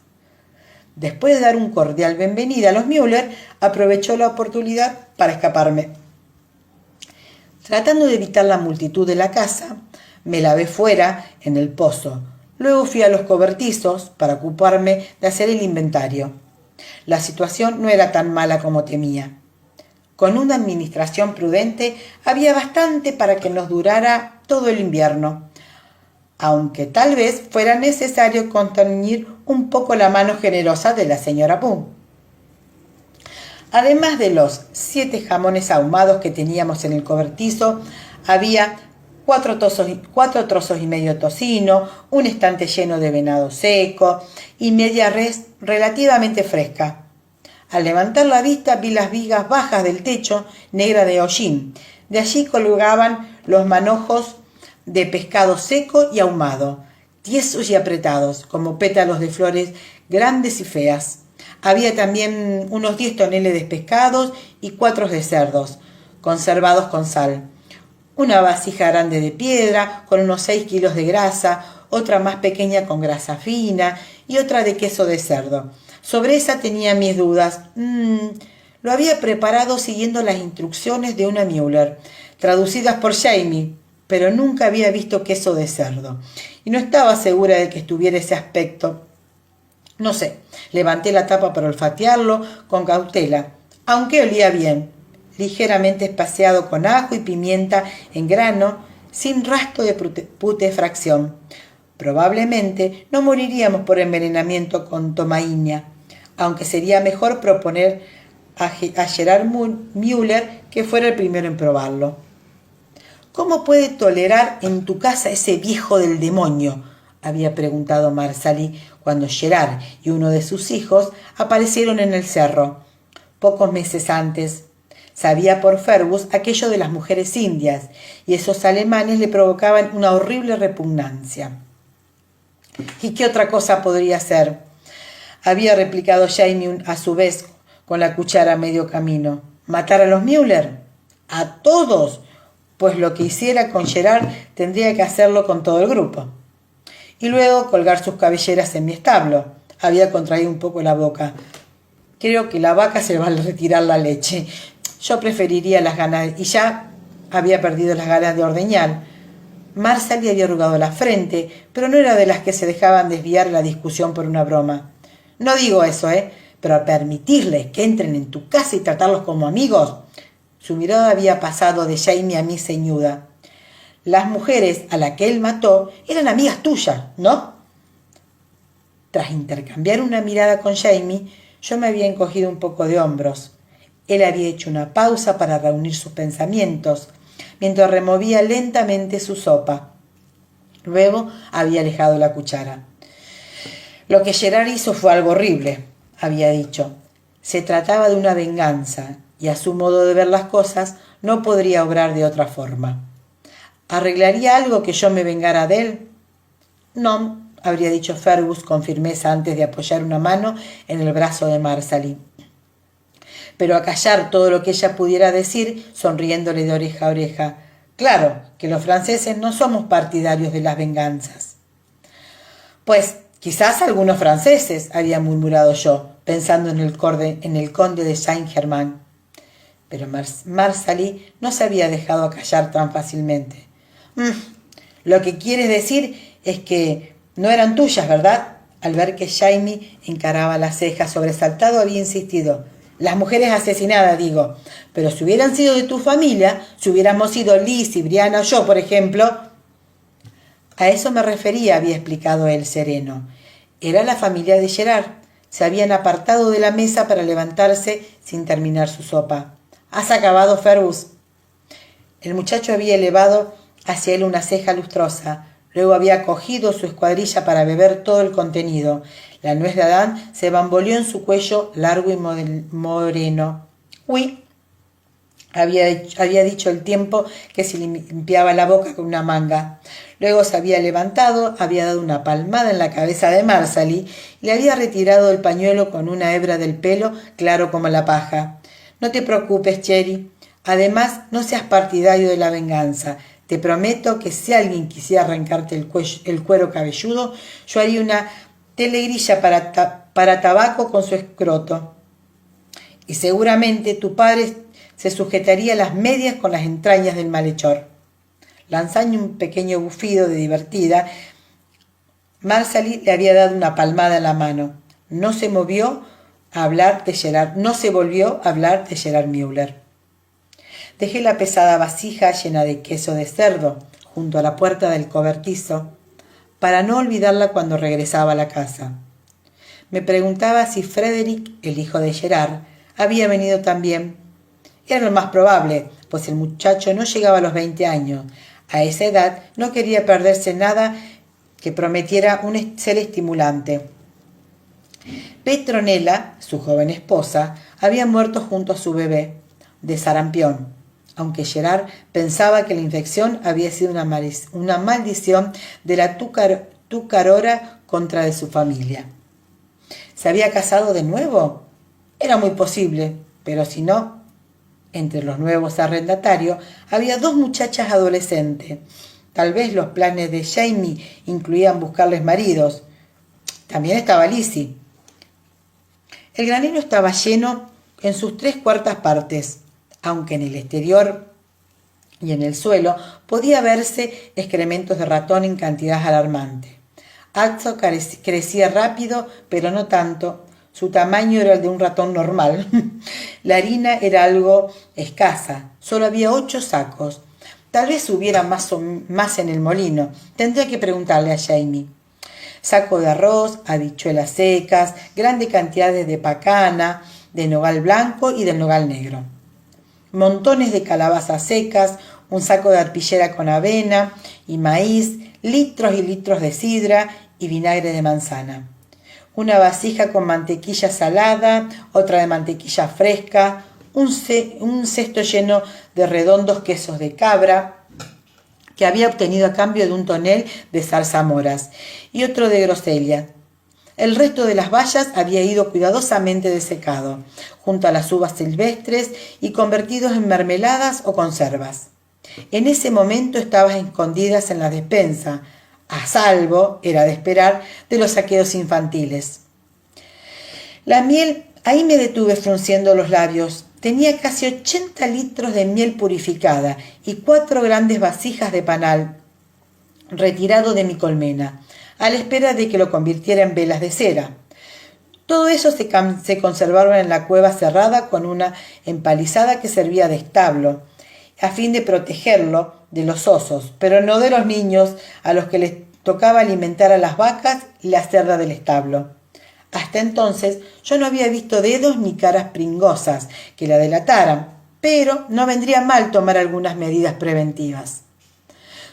Después de dar un cordial bienvenida a los Müller, aprovechó la oportunidad para escaparme. Tratando de evitar la multitud de la casa, me lavé fuera en el pozo. Luego fui a los cobertizos para ocuparme de hacer el inventario. La situación no era tan mala como temía. Con una administración prudente había bastante para que nos durara todo el invierno, aunque tal vez fuera necesario contener un poco la mano generosa de la señora Pum. Además de los 7 jamones ahumados que teníamos en el cobertizo, había 4 trozos y medio de tocino, un estante lleno de venado seco y media res relativamente fresca. Al levantar la vista vi las vigas bajas del techo, negra de hollín. De allí colgaban los manojos de pescado seco y ahumado, tiesos y apretados, como pétalos de flores grandes y feas. Había también unos 10 toneles de pescados y 4 de cerdos, conservados con sal. Una vasija grande de piedra, con unos 6 kilos de grasa, otra más pequeña con grasa fina y otra de queso de cerdo. Sobre esa tenía mis dudas. Lo había preparado siguiendo las instrucciones de una Müller, traducidas por Jamie, pero nunca había visto queso de cerdo, y no estaba segura de que estuviera ese aspecto. No sé, levanté la tapa para olfatearlo con cautela, aunque olía bien, ligeramente espaciado con ajo y pimienta en grano, sin rastro de putrefacción. Probablemente no moriríamos por envenenamiento con tomaína, aunque sería mejor proponer a Gerard Müller que fuera el primero en probarlo. ¿Cómo puede tolerar en tu casa ese viejo del demonio?, había preguntado Marsali cuando Gerard y uno de sus hijos aparecieron en el cerro. Pocos meses antes, sabía por Fergus aquello de las mujeres indias, y esos alemanes le provocaban una horrible repugnancia. ¿Y qué otra cosa podría ser?, había replicado Jamie a su vez con la cuchara a medio camino. ¿Matar a los Müller? ¿A todos? Pues lo que hiciera con Gerard tendría que hacerlo con todo el grupo. Y luego colgar sus cabelleras en mi establo. Había contraído un poco la boca. Creo que la vaca se va a retirar la leche. Yo preferiría las ganas, y ya había perdido las ganas de ordeñar. Marsali había arrugado la frente, pero no era de las que se dejaban desviar la discusión por una broma. No digo eso, pero permitirles que entren en tu casa y tratarlos como amigos. Su mirada había pasado de Jamie a mí ceñuda. Las mujeres a las que él mató eran amigas tuyas, ¿no? Tras intercambiar una mirada con Jamie, yo me había encogido un poco de hombros. Él había hecho una pausa para reunir sus pensamientos, mientras removía lentamente su sopa. Luego había alejado la cuchara. Lo que Gerard hizo fue algo horrible, había dicho. Se trataba de una venganza, y a su modo de ver las cosas no podría obrar de otra forma. ¿Arreglaría algo que yo me vengara de él? No, habría dicho Fergus con firmeza antes de apoyar una mano en el brazo de Marsali. Pero acallar todo lo que ella pudiera decir, sonriéndole de oreja a oreja. Claro que los franceses no somos partidarios de las venganzas. Pues quizás algunos franceses, había murmurado yo, pensando en el conde de Saint-Germain. Pero Marsali no se había dejado acallar tan fácilmente. Lo que quieres decir es que no eran tuyas, ¿verdad? Al ver que Jamie encaraba las cejas sobresaltado, había insistido. Las mujeres asesinadas, digo. Pero si hubieran sido de tu familia, si hubiéramos sido Liz y Brianna o yo, por ejemplo. A eso me refería, había explicado él sereno. Era la familia de Gerard. Se habían apartado de la mesa para levantarse sin terminar su sopa. ¿Has acabado, Fergus? El muchacho había elevado hacia él una ceja lustrosa. Luego había cogido su escuadrilla para beber todo el contenido. La nuez de Adán se bamboleó en su cuello largo y moreno. «Oui», Había dicho el tiempo que se limpiaba la boca con una manga. Luego se había levantado, había dado una palmada en la cabeza de Marsali y le había retirado el pañuelo con una hebra del pelo claro como la paja. No te preocupes, Cherry. Además, no seas partidario de la venganza. Te prometo que si alguien quisiera arrancarte el cuero cabelludo, yo haría una telegrilla para tabaco con su escroto. Y seguramente tu padre se sujetaría las medias con las entrañas del malhechor. Lanzando un pequeño bufido de divertida, Marsali le había dado una palmada en la mano. No se volvió a hablar de Gerard Müller. Dejé la pesada vasija llena de queso de cerdo junto a la puerta del cobertizo para no olvidarla cuando regresaba a la casa. Me preguntaba si Frederick, el hijo de Gerard, había venido también. Era lo más probable, pues el muchacho no llegaba a los 20 años. A esa edad no quería perderse nada que prometiera ser estimulante. Petronella, su joven esposa, había muerto junto a su bebé, de sarampión, aunque Gerard pensaba que la infección había sido una maldición de la tucarora contra de su familia. ¿Se había casado de nuevo? Era muy posible, pero si no, entre los nuevos arrendatarios había 2 muchachas adolescentes. Tal vez los planes de Jamie incluían buscarles maridos. También estaba Lizzie. El granero estaba lleno en sus 3/4 partes, aunque en el exterior y en el suelo podía verse excrementos de ratón en cantidad alarmante. Axo crecía rápido, pero no tanto. Su tamaño era el de un ratón normal. La harina era algo escasa. Solo había 8 sacos. Tal vez hubiera más en el molino. Tendría que preguntarle a Jamie. Saco de arroz, habichuelas secas, grandes cantidades de pacana, de nogal blanco y del nogal negro. Montones de calabazas secas, un saco de arpillera con avena y maíz, litros y litros de sidra y vinagre de manzana. Una vasija con mantequilla salada, otra de mantequilla fresca, un cesto lleno de redondos quesos de cabra que había obtenido a cambio de un tonel de zarzamoras y otro de grosella. El resto de las bayas había ido cuidadosamente desecado, junto a las uvas silvestres y convertidos en mermeladas o conservas. En ese momento estaban escondidas en la despensa, a salvo, era de esperar, de los saqueos infantiles. La miel, ahí me detuve frunciendo los labios. Tenía casi 80 litros de miel purificada y 4 grandes vasijas de panal retirado de mi colmena, a la espera de que lo convirtiera en velas de cera. Todo eso se conservaba en la cueva cerrada con una empalizada que servía de establo, a fin de protegerlo de los osos, pero no de los niños a los que les tocaba alimentar a las vacas y la cerda del establo. Hasta entonces yo no había visto dedos ni caras pringosas que la delataran, pero no vendría mal tomar algunas medidas preventivas.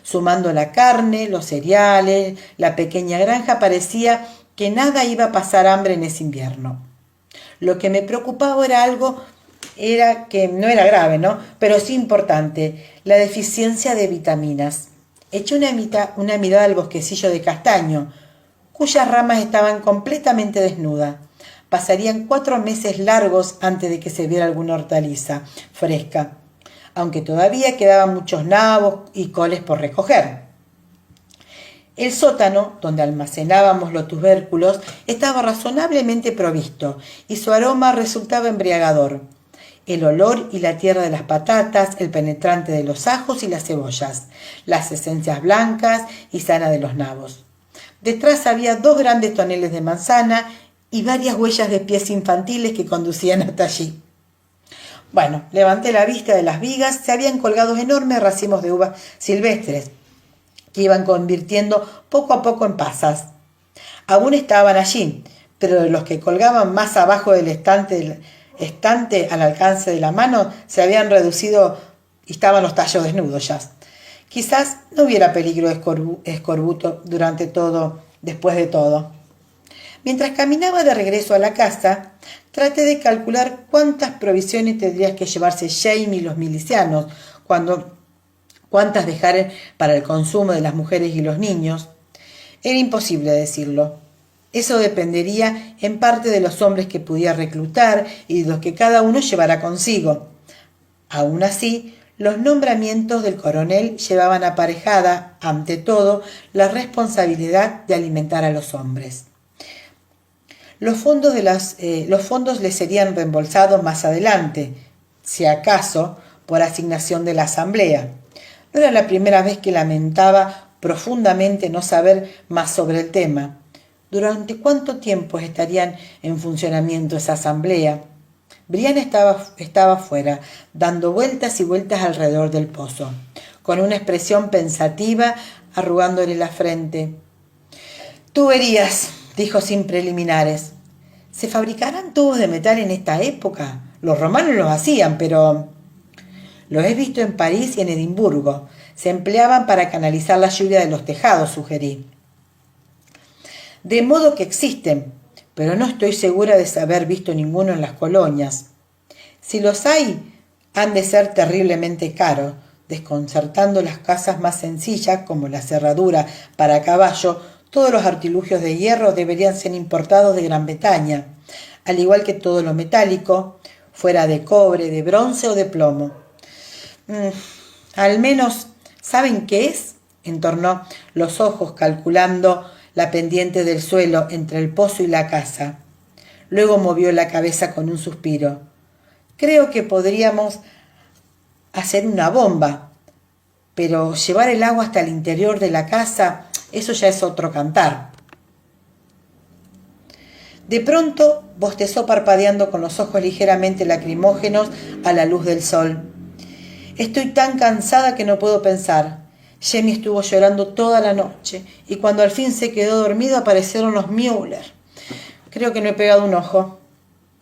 Sumando la carne, los cereales, la pequeña granja, parecía que nada iba a pasar hambre en ese invierno. Lo que me preocupaba era que no era grave, ¿no? Pero sí importante, la deficiencia de vitaminas. Eché una mirada al bosquecillo de castaño, cuyas ramas estaban completamente desnudas. Pasarían 4 meses largos antes de que se viera alguna hortaliza fresca, aunque todavía quedaban muchos nabos y coles por recoger. El sótano, donde almacenábamos los tubérculos, estaba razonablemente provisto y su aroma resultaba embriagador. El olor y la tierra de las patatas, el penetrante de los ajos y las cebollas, las esencias blancas y sanas de los nabos. Detrás había 2 grandes toneles de manzana y varias huellas de pies infantiles que conducían hasta allí. Bueno, levanté la vista de las vigas, se habían colgado enormes racimos de uvas silvestres, que iban convirtiendo poco a poco en pasas. Aún estaban allí, pero de los que colgaban más abajo del estante al alcance de la mano se habían reducido y estaban los tallos desnudos ya. Quizás no hubiera peligro de escorbuto después de todo. Mientras caminaba de regreso a la casa, Traté de calcular cuántas provisiones tendrías que llevarse Jamie y los milicianos, cuántas dejar para el consumo de las mujeres y los niños. Era imposible decirlo. Eso dependería en parte de los hombres que pudiera reclutar y de los que cada uno llevara consigo. Aún así, los nombramientos del coronel llevaban aparejada, ante todo, la responsabilidad de alimentar a los hombres. Los fondos les serían reembolsados más adelante, si acaso, por asignación de la asamblea. No era la primera vez que lamentaba profundamente no saber más sobre el tema. ¿Durante cuánto tiempo estarían en funcionamiento esa asamblea? Brian estaba fuera, dando vueltas y vueltas alrededor del pozo, con una expresión pensativa, arrugándole la frente. «Tú verías», dijo sin preliminares. «¿Se fabricarán tubos de metal en esta época? Los romanos los hacían, pero...» «Los he visto en París y en Edimburgo. Se empleaban para canalizar la lluvia de los tejados», sugerí. «De modo que existen, pero no estoy segura de haber visto ninguno en las colonias. Si los hay, han de ser terriblemente caros, desconcertando las casas más sencillas, como la cerradura para caballo. Todos los artilugios de hierro deberían ser importados de Gran Bretaña, al igual que todo lo metálico, fuera de cobre, de bronce o de plomo». «Al menos, ¿saben qué es?», entornó los ojos calculando la pendiente del suelo entre el pozo y la casa. Luego movió la cabeza con un suspiro. «Creo que podríamos hacer una bomba, pero llevar el agua hasta el interior de la casa, eso ya es otro cantar». De pronto bostezó parpadeando con los ojos ligeramente lacrimógenos a la luz del sol. «Estoy tan cansada que no puedo pensar. Jamie estuvo llorando toda la noche y cuando al fin se quedó dormido aparecieron los Müller. Creo que no he pegado un ojo».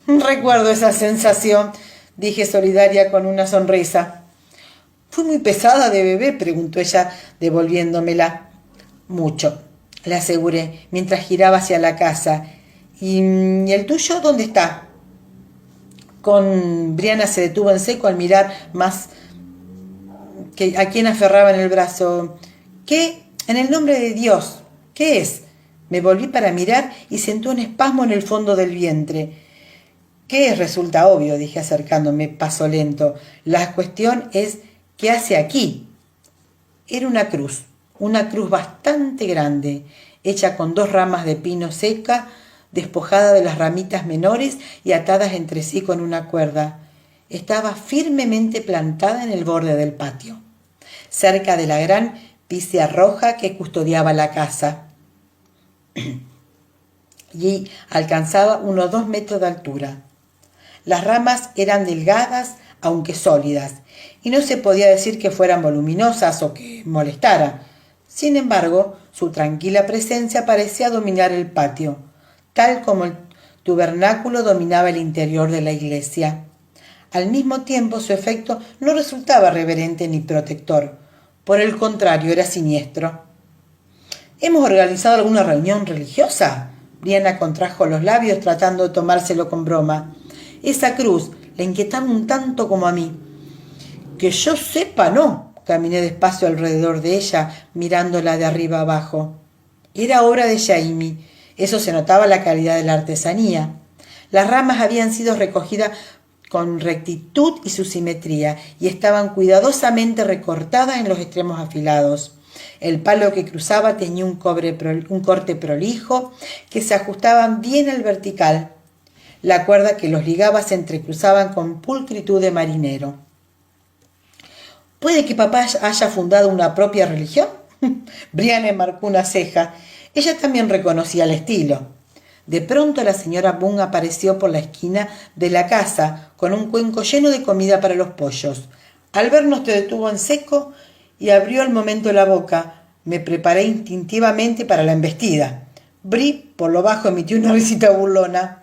«Recuerdo esa sensación», dije solidaria con una sonrisa. «¿Fui muy pesada de bebé?», preguntó ella devolviéndomela. «Mucho», le aseguré, mientras giraba hacia la casa. ¿Y el tuyo dónde está?». Briana se detuvo en seco al mirar más a quien aferraba en el brazo. «¿Qué? En el nombre de Dios, ¿qué es?». Me volví para mirar y sentí un espasmo en el fondo del vientre. «¿Qué es?», resulta obvio, dije acercándome paso lento. «La cuestión es, ¿qué hace aquí?». Era una cruz bastante grande, hecha con 2 ramas de pino seca, despojada de las ramitas menores y atadas entre sí con una cuerda. Estaba firmemente plantada en el borde del patio, cerca de la gran pícea roja que custodiaba la casa, y alcanzaba unos 2 metros de altura. Las ramas eran delgadas, aunque sólidas, y no se podía decir que fueran voluminosas o que molestaran. Sin embargo, su tranquila presencia parecía dominar el patio, tal como el tabernáculo dominaba el interior de la iglesia. Al mismo tiempo, su efecto no resultaba reverente ni protector. Por el contrario, era siniestro. «¿Hemos organizado alguna reunión religiosa?». Briana contrajo los labios tratando de tomárselo con broma. Esa cruz le inquietaba un tanto como a mí. «Que yo sepa, no». Caminé despacio alrededor de ella, mirándola de arriba abajo. Era obra de Jamie. Eso se notaba la calidad de la artesanía. Las ramas habían sido recogidas con rectitud y su simetría, y estaban cuidadosamente recortadas en los extremos afilados. El palo que cruzaba tenía un corte prolijo, que se ajustaban bien al vertical. La cuerda que los ligaba se entrecruzaban con pulcritud de marinero. «¿Puede que papá haya fundado una propia religión?». Brian marcó una ceja. Ella también reconocía el estilo. De pronto la señora Bunn apareció por la esquina de la casa con un cuenco lleno de comida para los pollos. Al vernos se detuvo en seco y abrió al momento la boca. Me preparé instintivamente para la embestida. Bri, por lo bajo, emitió una risita burlona.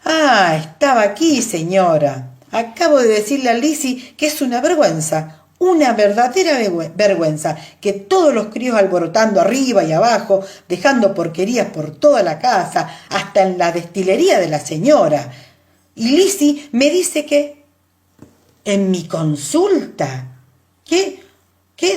«Ah, estaba aquí, señora. Acabo de decirle a Lizzie que es una vergüenza. Una verdadera vergüenza, que todos los críos alborotando arriba y abajo, dejando porquerías por toda la casa, hasta en la destilería de la señora. Y Lizzie me dice que... ¿En mi consulta? ¿Qué?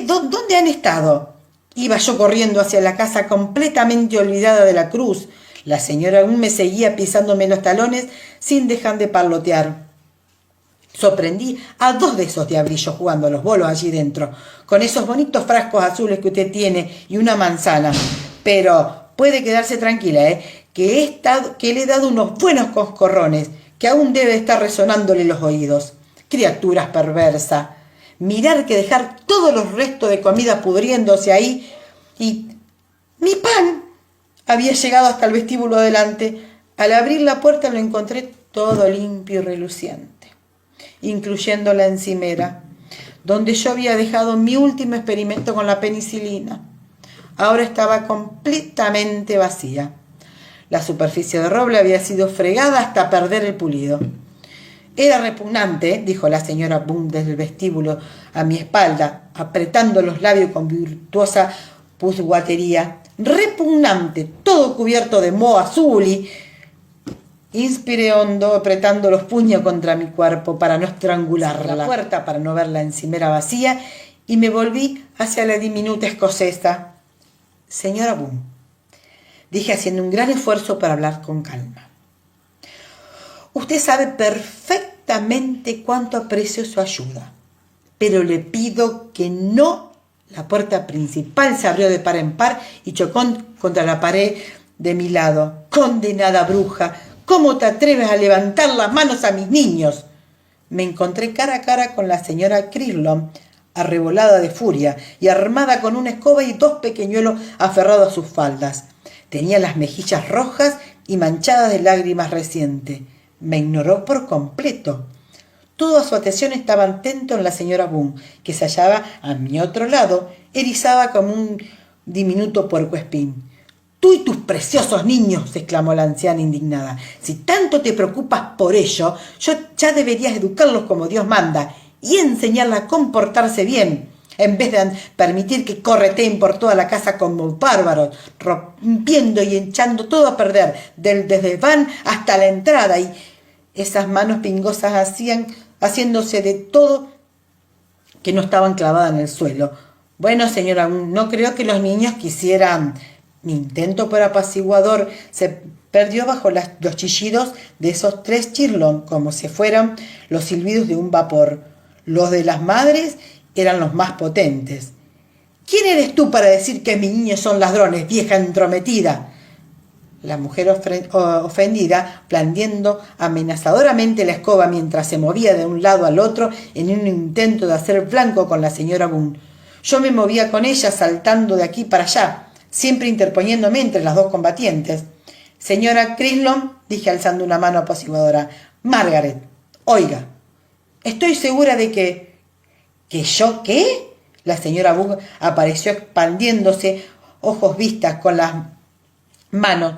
¿Dónde han estado? Iba yo corriendo hacia la casa completamente olvidada de la cruz. La señora aún me seguía pisándome los talones sin dejar de parlotear. Sorprendí a 2 de esos diablillos jugando a los bolos allí dentro, con esos bonitos frascos azules que usted tiene y una manzana. Pero puede quedarse tranquila, que le he dado unos buenos coscorrones, que aún debe estar resonándole los oídos. Criaturas perversas. Mirar que dejar todos los restos de comida pudriéndose ahí. Y mi pan había llegado hasta el vestíbulo adelante. Al abrir la puerta lo encontré todo limpio y reluciente, incluyendo la encimera, donde yo había dejado mi último experimento con la penicilina. Ahora estaba completamente vacía. La superficie de roble había sido fregada hasta perder el pulido. Era repugnante, dijo la señora Boone desde el vestíbulo a mi espalda, apretando los labios con virtuosa puzguatería. Repugnante, todo cubierto de moho azul y... Inspiré hondo, apretando los puños contra mi cuerpo para no estrangularla. La puerta para no ver la encimera vacía y me volví hacia la diminuta escocesa. Señora Boone, dije haciendo un gran esfuerzo para hablar con calma. Usted sabe perfectamente cuánto aprecio su ayuda, pero le pido que no. La puerta principal se abrió de par en par y chocó contra la pared de mi lado. Condenada bruja, ¿cómo te atreves a levantar las manos a mis niños? Me encontré cara a cara con la señora Crislon, arrebolada de furia y armada con una escoba y 2 pequeñuelos aferrados a sus faldas. Tenía las mejillas rojas y manchadas de lágrimas recientes. Me ignoró por completo. Toda su atención estaba atento en la señora Boone, que se hallaba a mi otro lado, erizada como un diminuto puercoespín. «Tú y tus preciosos niños», exclamó la anciana indignada. «Si tanto te preocupas por ello, ya deberías educarlos como Dios manda y enseñarles a comportarse bien, en vez de permitir que correteen por toda la casa como bárbaros, rompiendo y echando todo a perder, del desván hasta la entrada, y esas manos pingosas haciéndose de todo que no estaban clavadas en el suelo. Bueno, señora, no creo que los niños quisieran». Mi intento por apaciguador se perdió bajo los chillidos de esos 3 Chirlon, como si fueran los silbidos de un vapor. Los de las madres eran los más potentes. «¿Quién eres tú para decir que mis niños son ladrones, vieja entrometida?». La mujer ofendida, blandiendo amenazadoramente la escoba mientras se movía de un lado al otro en un intento de hacer blanco con la señora Boone. Yo me movía con ella, saltando de aquí para allá, siempre interponiéndome entre las 2 combatientes. «Señora Crislon», dije alzando una mano apaciguadora. «Margaret, oiga, estoy segura de que...». ¿Que yo qué? La señora Boone apareció expandiéndose, ojos vistas con las manos.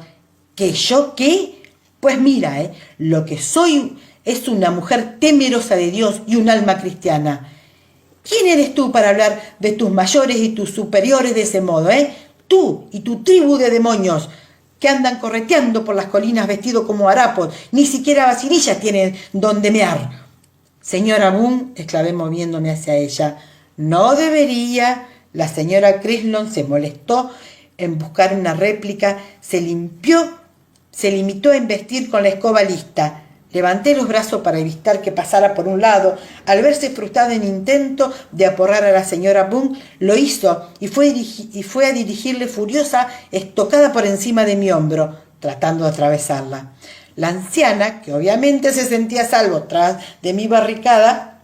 ¿Que yo qué? Pues mira, lo que soy es una mujer temerosa de Dios y un alma cristiana. ¿Quién eres tú para hablar de tus mayores y tus superiores de ese modo, Tú y tu tribu de demonios que andan correteando por las colinas vestidos como harapos, ni siquiera vacinillas tienen donde mear. «Señora Boone», exclamé moviéndome hacia ella. «No debería». La señora Crislon se molestó en buscar una réplica, se limitó a embestir con la escoba lista. Levanté los brazos para evitar que pasara por un lado. Al verse frustrado en intento de aporrar a la señora Boone, lo hizo y fue a dirigirle furiosa estocada por encima de mi hombro, tratando de atravesarla. La anciana, que obviamente se sentía a salvo tras de mi barricada,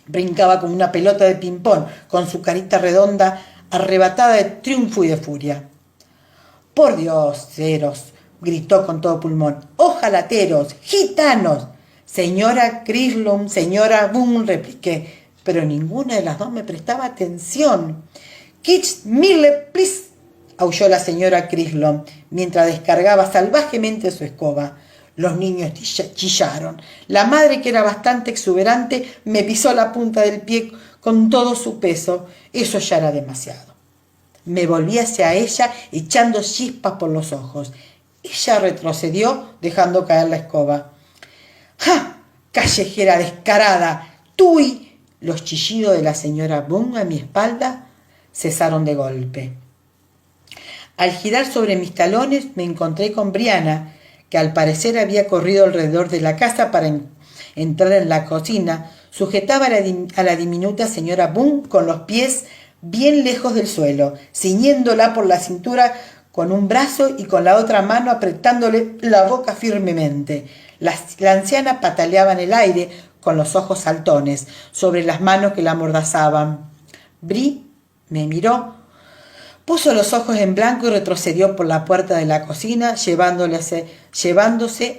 brincaba como una pelota de ping-pong, con su carita redonda arrebatada de triunfo y de furia. «Por Dios, ceros», gritó con todo pulmón. «¡Ojalateros! ¡Gitanos!». «Señora Crislon, señora Boone», repliqué, pero ninguna de las 2 me prestaba atención. «Kids Miller, please», aulló la señora Crislon, mientras descargaba salvajemente su escoba. Los niños chillaron. La madre, que era bastante exuberante, me pisó la punta del pie con todo su peso. Eso ya era demasiado. Me volví hacia ella, echando chispas por los ojos. Ella retrocedió, dejando caer la escoba. ¡Ja! ¡Callejera descarada! ¡Tú y...! Los chillidos de la señora Boone a mi espalda cesaron de golpe. Al girar sobre mis talones me encontré con Briana, que al parecer había corrido alrededor de la casa para entrar en la cocina. Sujetaba a la diminuta señora Boone con los pies bien lejos del suelo, ciñéndola por la cintura con un brazo y con la otra mano apretándole la boca firmemente. La anciana pataleaba en el aire con los ojos saltones sobre las manos que la amordazaban. Bri me miró, puso los ojos en blanco y retrocedió por la puerta de la cocina, llevándose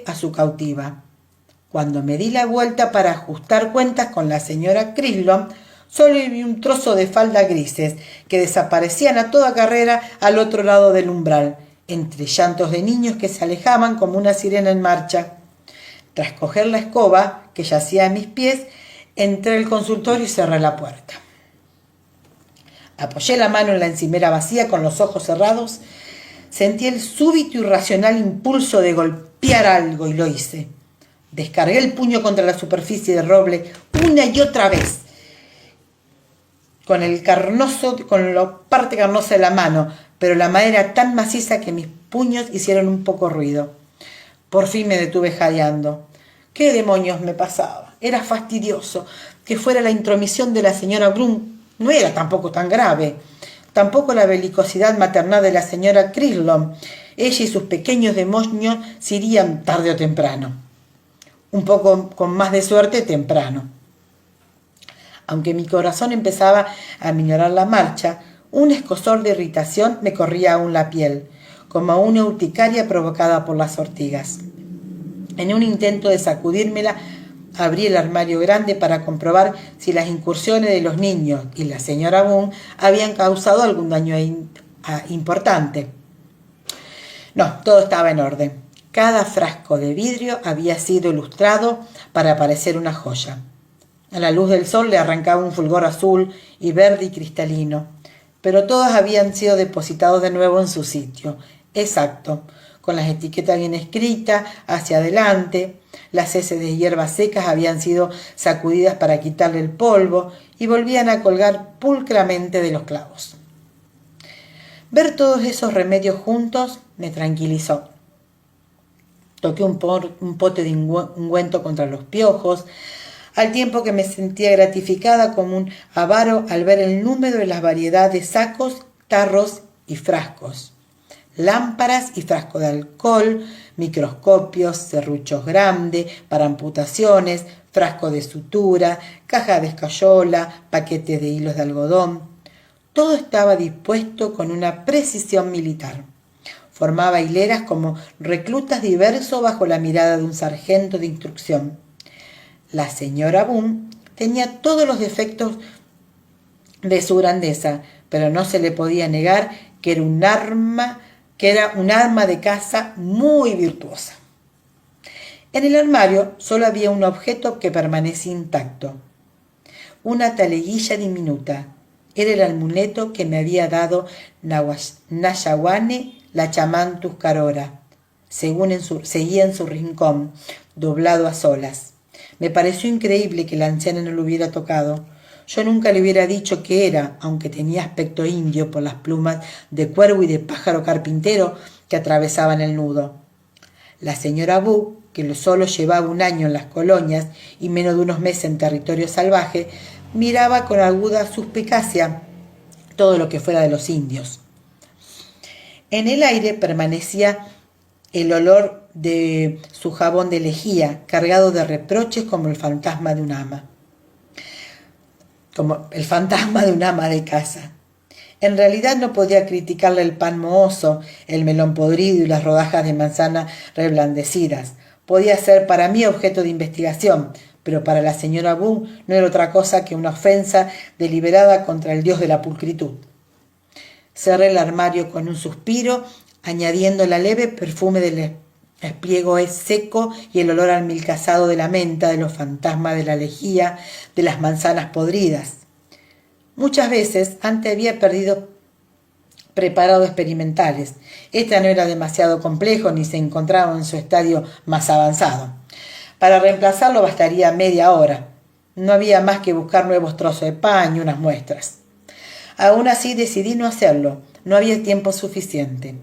a su cautiva. Cuando me di la vuelta para ajustar cuentas con la señora Crislon, solo vi un trozo de falda grises que desaparecían a toda carrera al otro lado del umbral, entre llantos de niños que se alejaban como una sirena en marcha. Tras coger la escoba, que yacía a mis pies, entré al consultorio y cerré la puerta. Apoyé la mano en la encimera vacía con los ojos cerrados. Sentí el súbito y irracional impulso de golpear algo y lo hice. Descargué el puño contra la superficie de roble una y otra vez, con la parte carnosa de la mano, pero la madera era tan maciza que mis puños hicieron un poco ruido. Por fin me detuve jadeando. ¿Qué demonios me pasaba? Era fastidioso. Que fuera la intromisión de la señora Bloom no era tampoco tan grave. Tampoco la belicosidad maternal de la señora Crislon. Ella y sus pequeños demonios se irían tarde o temprano. Un poco con más de suerte temprano. Aunque mi corazón empezaba a minorar la marcha, un escozor de irritación me corría aún la piel, como una urticaria provocada por las ortigas. En un intento de sacudírmela, abrí el armario grande para comprobar si las incursiones de los niños y la señora Boone habían causado algún daño importante. No, todo estaba en orden. Cada frasco de vidrio había sido ilustrado para parecer una joya. A la luz del sol le arrancaba un fulgor azul y verde y cristalino, pero todos habían sido depositados de nuevo en su sitio, exacto, con las etiquetas bien escritas, hacia adelante. Las heces de hierbas secas habían sido sacudidas para quitarle el polvo y volvían a colgar pulcramente de los clavos. Ver todos esos remedios juntos me tranquilizó. Toqué un pote de ungüento contra los piojos, al tiempo que me sentía gratificada como un avaro al ver el número y las variedades de sacos, tarros y frascos, lámparas y frascos de alcohol, microscopios, serruchos grandes para amputaciones, frascos de sutura, cajas de escayola, paquetes de hilos de algodón. Todo estaba dispuesto con una precisión militar. Formaba hileras como reclutas diversos bajo la mirada de un sargento de instrucción. La señora Boone tenía todos los defectos de su grandeza, pero no se le podía negar que era un arma de caza muy virtuosa. En el armario solo había un objeto que permanecía intacto, una taleguilla diminuta. Era el amuleto que me había dado Nashawane la chamán Tuscarora. Seguía en su rincón, doblado a solas. Me pareció increíble que la anciana no lo hubiera tocado. Yo nunca le hubiera dicho qué era, aunque tenía aspecto indio por las plumas de cuervo y de pájaro carpintero que atravesaban el nudo. La señora Bu, que solo llevaba un año en las colonias y menos de unos meses en territorio salvaje, miraba con aguda suspicacia todo lo que fuera de los indios. En el aire permanecía el olor de su jabón de lejía, cargado de reproches como el fantasma de un ama. Como el fantasma de un ama de casa. En realidad no podía criticarle el pan mohoso, el melón podrido y las rodajas de manzana reblandecidas. Podía ser para mí objeto de investigación, pero para la señora Boone no era otra cosa que una ofensa deliberada contra el dios de la pulcritud. Cerré el armario con un suspiro, añadiendo la leve perfume del espliego seco y el olor almilcazado de la menta, de los fantasmas de la lejía, de las manzanas podridas. Muchas veces antes había perdido preparados experimentales. Este no era demasiado complejo ni se encontraba en su estadio más avanzado. Para reemplazarlo bastaría media hora. No había más que buscar nuevos trozos de pan y unas muestras. Aún así decidí no hacerlo. No había tiempo suficiente.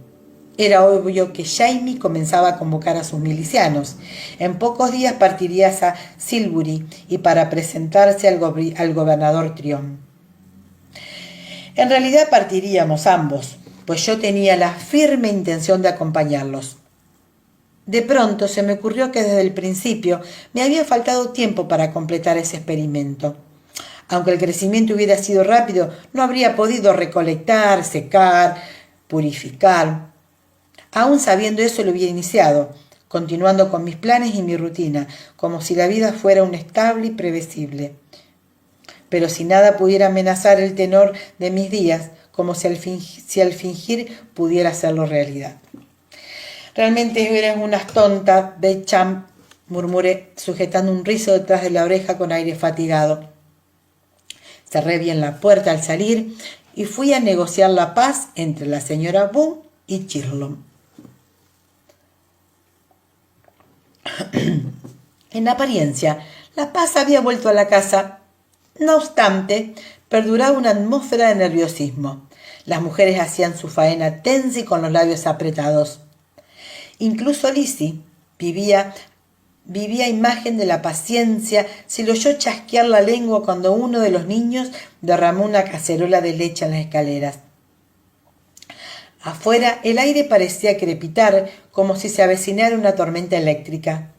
Era obvio que Jaime comenzaba a convocar a sus milicianos. En pocos días partiría a Silbury y para presentarse al gobernador Tryon. En realidad partiríamos ambos, pues yo tenía la firme intención de acompañarlos. De pronto se me ocurrió que desde el principio me había faltado tiempo para completar ese experimento. Aunque el crecimiento hubiera sido rápido, no habría podido recolectar, secar, purificar. Aún sabiendo eso lo hubiera iniciado, continuando con mis planes y mi rutina, como si la vida fuera un estable y previsible. Pero si nada pudiera amenazar el tenor de mis días, como si al fingir pudiera hacerlo realidad. Realmente eres unas tontas, Beauchamp, murmuré, sujetando un rizo detrás de la oreja con aire fatigado. Cerré bien la puerta al salir y fui a negociar la paz entre la señora Boone y Chirlon. En apariencia, la paz había vuelto a la casa. No obstante, perduraba una atmósfera de nerviosismo. Las mujeres hacían su faena tensa y con los labios apretados. Incluso Lizzie vivía imagen de la paciencia, se le oyó chasquear la lengua cuando uno de los niños derramó una cacerola de leche en las escaleras. Afuera el aire parecía crepitar como si se avecinara una tormenta eléctrica.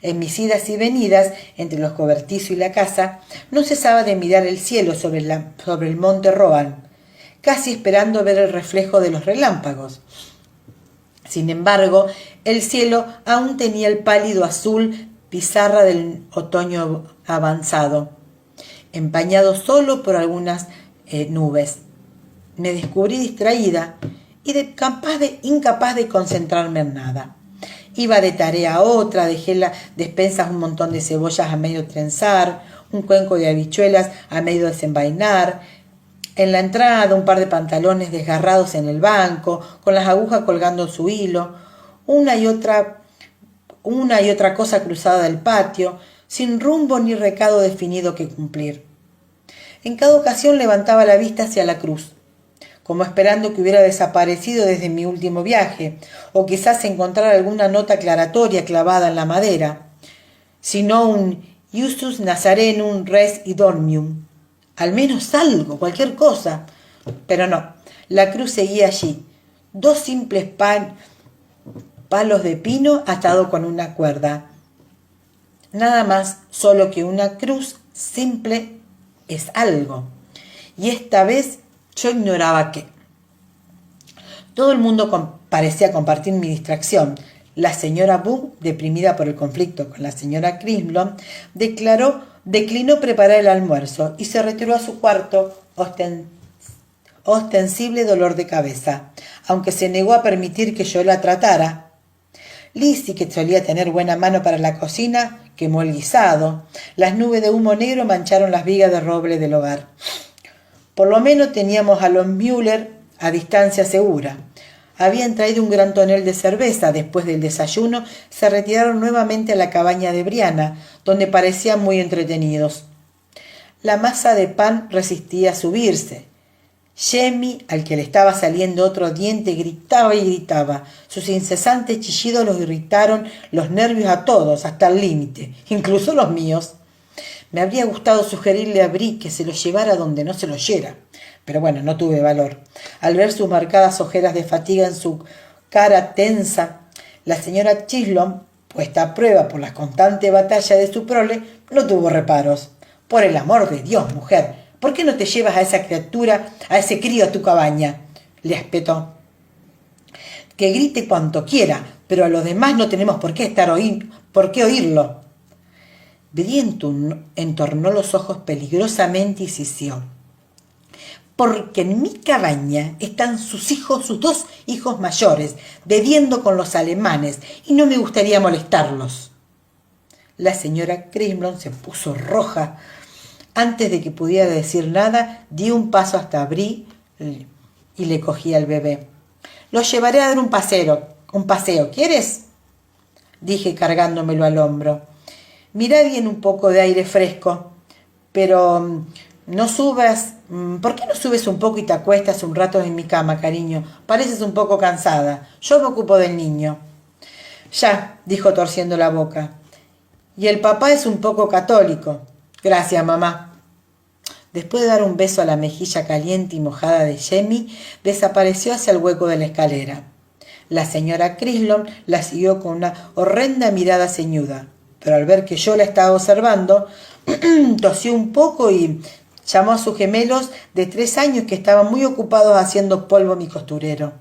En mis idas y venidas entre los cobertizos y la casa no cesaba de mirar el cielo sobre el monte Rohan, casi esperando ver el reflejo de los relámpagos. Sin embargo, el cielo aún tenía el pálido azul pizarra del otoño avanzado, empañado solo por algunas nubes. Me descubrí distraída y incapaz de concentrarme en nada. Iba de tarea a otra, dejé las despensas un montón de cebollas a medio trenzar, un cuenco de habichuelas a medio desenvainar, en la entrada un par de pantalones desgarrados en el banco, con las agujas colgando su hilo, una y otra cosa cruzada del patio, sin rumbo ni recado definido que cumplir. En cada ocasión levantaba la vista hacia la cruz, como esperando que hubiera desaparecido desde mi último viaje, o quizás encontrar alguna nota aclaratoria clavada en la madera, sino un Iustus Nazarenum Res Idormium. Al menos algo, cualquier cosa. Pero no, la cruz seguía allí, dos simples palos de pino atados con una cuerda. Nada más, solo que una cruz simple es algo. Y esta vez yo ignoraba qué. Todo el mundo parecía compartir mi distracción. La señora Boone, deprimida por el conflicto con la señora Crimlon, declinó preparar el almuerzo y se retiró a su cuarto ostensible dolor de cabeza, aunque se negó a permitir que yo la tratara. Lizzie, que solía tener buena mano para la cocina, quemó el guisado. Las nubes de humo negro mancharon las vigas de roble del hogar. Por lo menos teníamos a los Müller a distancia segura. Habían traído un gran tonel de cerveza. Después del desayuno se retiraron nuevamente a la cabaña de Brianna, donde parecían muy entretenidos. La masa de pan resistía a subirse. Jamie, al que le estaba saliendo otro diente, gritaba y gritaba. Sus incesantes chillidos los irritaron los nervios a todos, hasta el límite, incluso los míos. Me habría gustado sugerirle a Brie que se lo llevara donde no se lo oyera, pero bueno, no tuve valor. Al ver sus marcadas ojeras de fatiga en su cara tensa, la señora Chislon, puesta a prueba por la constante batalla de su prole, no tuvo reparos. Por el amor de Dios, mujer, ¿por qué no te llevas a esa criatura, a ese crío a tu cabaña?, le espetó. Que grite cuanto quiera, pero a los demás no tenemos por qué oírlo. Brie entornó los ojos peligrosamente y sisió. Porque en mi cabaña están sus dos hijos mayores, bebiendo con los alemanes, y no me gustaría molestarlos. La señora Crimlon se puso roja. Antes de que pudiera decir nada, dio un paso hasta Brie y le cogí al bebé. Lo llevaré a dar un paseo, ¿quieres?, dije cargándomelo al hombro. Mirá bien un poco de aire fresco, pero no subas. ¿Por qué no subes un poco y te acuestas un rato en mi cama, cariño? Pareces un poco cansada. Yo me ocupo del niño. Ya, dijo torciendo la boca. Y el papá es un poco católico. Gracias, mamá. Después de dar un beso a la mejilla caliente y mojada de Jamie, desapareció hacia el hueco de la escalera. La señora Crislon la siguió con una horrenda mirada ceñuda, pero al ver que yo la estaba observando, tosió un poco y llamó a sus gemelos de 3 años que estaban muy ocupados haciendo polvo mi costurero.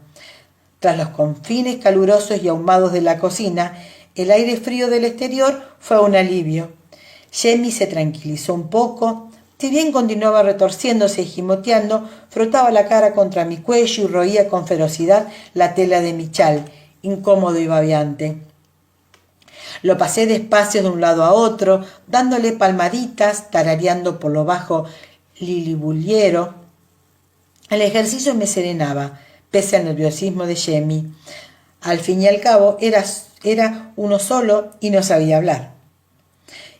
Tras los confines calurosos y ahumados de la cocina, el aire frío del exterior fue un alivio. Jamie se tranquilizó un poco. Si bien continuaba retorciéndose y gimoteando, frotaba la cara contra mi cuello y roía con ferocidad la tela de mi chal, incómodo y babeante. Lo pasé despacio de un lado a otro, dándole palmaditas, tarareando por lo bajo lilibuliero. El ejercicio me serenaba, pese al nerviosismo de Jamie. Al fin y al cabo era uno solo y no sabía hablar.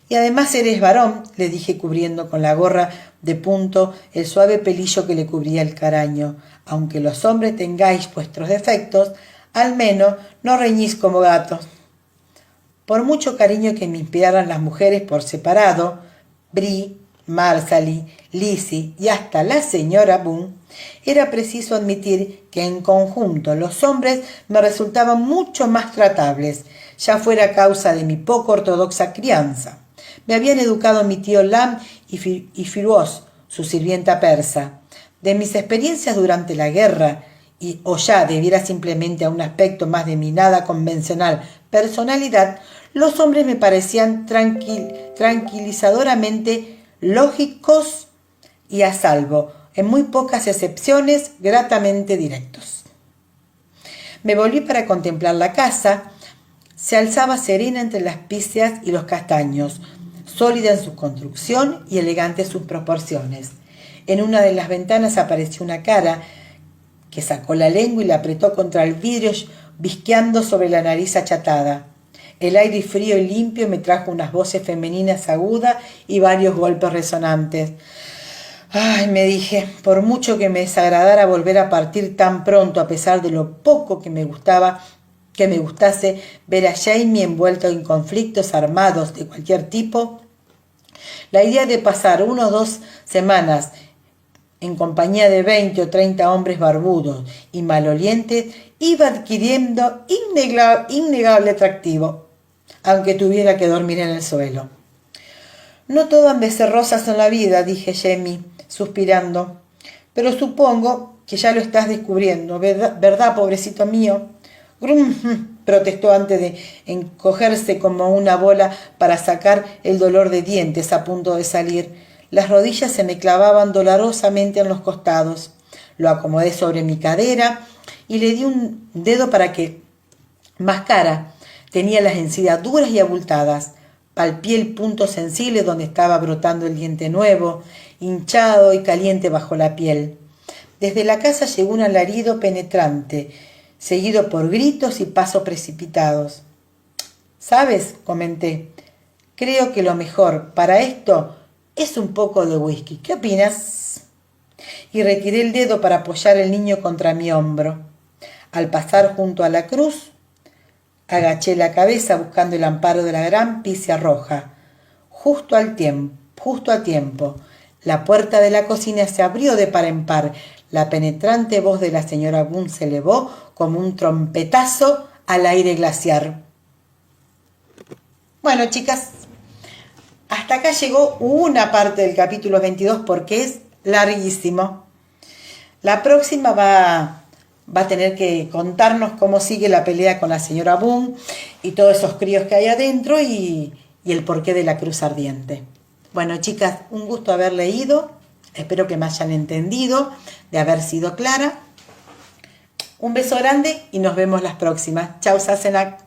Y además eres varón, le dije cubriendo con la gorra de punto el suave pelillo que le cubría el caraño. Aunque los hombres tengáis vuestros defectos, al menos no reñís como gatos. Por mucho cariño que me inspiraran las mujeres por separado, Brie, Marsalie, Lizzie y hasta la señora Boone, era preciso admitir que en conjunto los hombres me resultaban mucho más tratables, ya fuera a causa de mi poco ortodoxa crianza. Me habían educado mi tío Lam y Firoz, su sirvienta persa. De mis experiencias durante la guerra, o ya debiera simplemente a un aspecto más de mi nada convencional personalidad, los hombres me parecían tranquilizadoramente lógicos y a salvo, en muy pocas excepciones, gratamente directos. Me volví para contemplar la casa. Se alzaba serena entre las píceas y los castaños, sólida en su construcción y elegante en sus proporciones. En una de las ventanas apareció una cara que sacó la lengua y la apretó contra el vidrio, visqueando sobre la nariz achatada. El aire frío y limpio me trajo unas voces femeninas agudas y varios golpes resonantes. Ay, me dije, por mucho que me desagradara volver a partir tan pronto, a pesar de lo poco que me gustase ver a Jamie envuelto en conflictos armados de cualquier tipo, la idea de pasar 1 o 2 semanas en compañía de 20 o 30 hombres barbudos y malolientes iba adquiriendo innegable atractivo, aunque tuviera que dormir en el suelo. No todo han de ser rosas en la vida, dije Jamie, suspirando, pero supongo que ya lo estás descubriendo, ¿verdad, pobrecito mío? Grum, protestó antes de encogerse como una bola para sacar el dolor de dientes a punto de salir. Las rodillas se me clavaban dolorosamente en los costados. Lo acomodé sobre mi cadera y le di un dedo para que mascara. Tenía las encías duras y abultadas. Palpié el punto sensible donde estaba brotando el diente nuevo, hinchado y caliente bajo la piel. Desde la casa llegó un alarido penetrante, seguido por gritos y pasos precipitados. ¿Sabes?, comenté. Creo que lo mejor para esto es un poco de whisky. ¿Qué opinas? Y retiré el dedo para apoyar el niño contra mi hombro. Al pasar junto a la cruz, agaché la cabeza buscando el amparo de la gran pizia roja. Justo a tiempo. La puerta de la cocina se abrió de par en par. La penetrante voz de la señora Boone se elevó como un trompetazo al aire glaciar. Bueno, chicas, hasta acá llegó una parte del capítulo 22 porque es larguísimo. La próxima va a tener que contarnos cómo sigue la pelea con la señora Boone y todos esos críos que hay adentro y el porqué de la cruz ardiente. Bueno, chicas, un gusto haber leído. Espero que me hayan entendido, de haber sido clara. Un beso grande y nos vemos las próximas. Chau, Sassenach.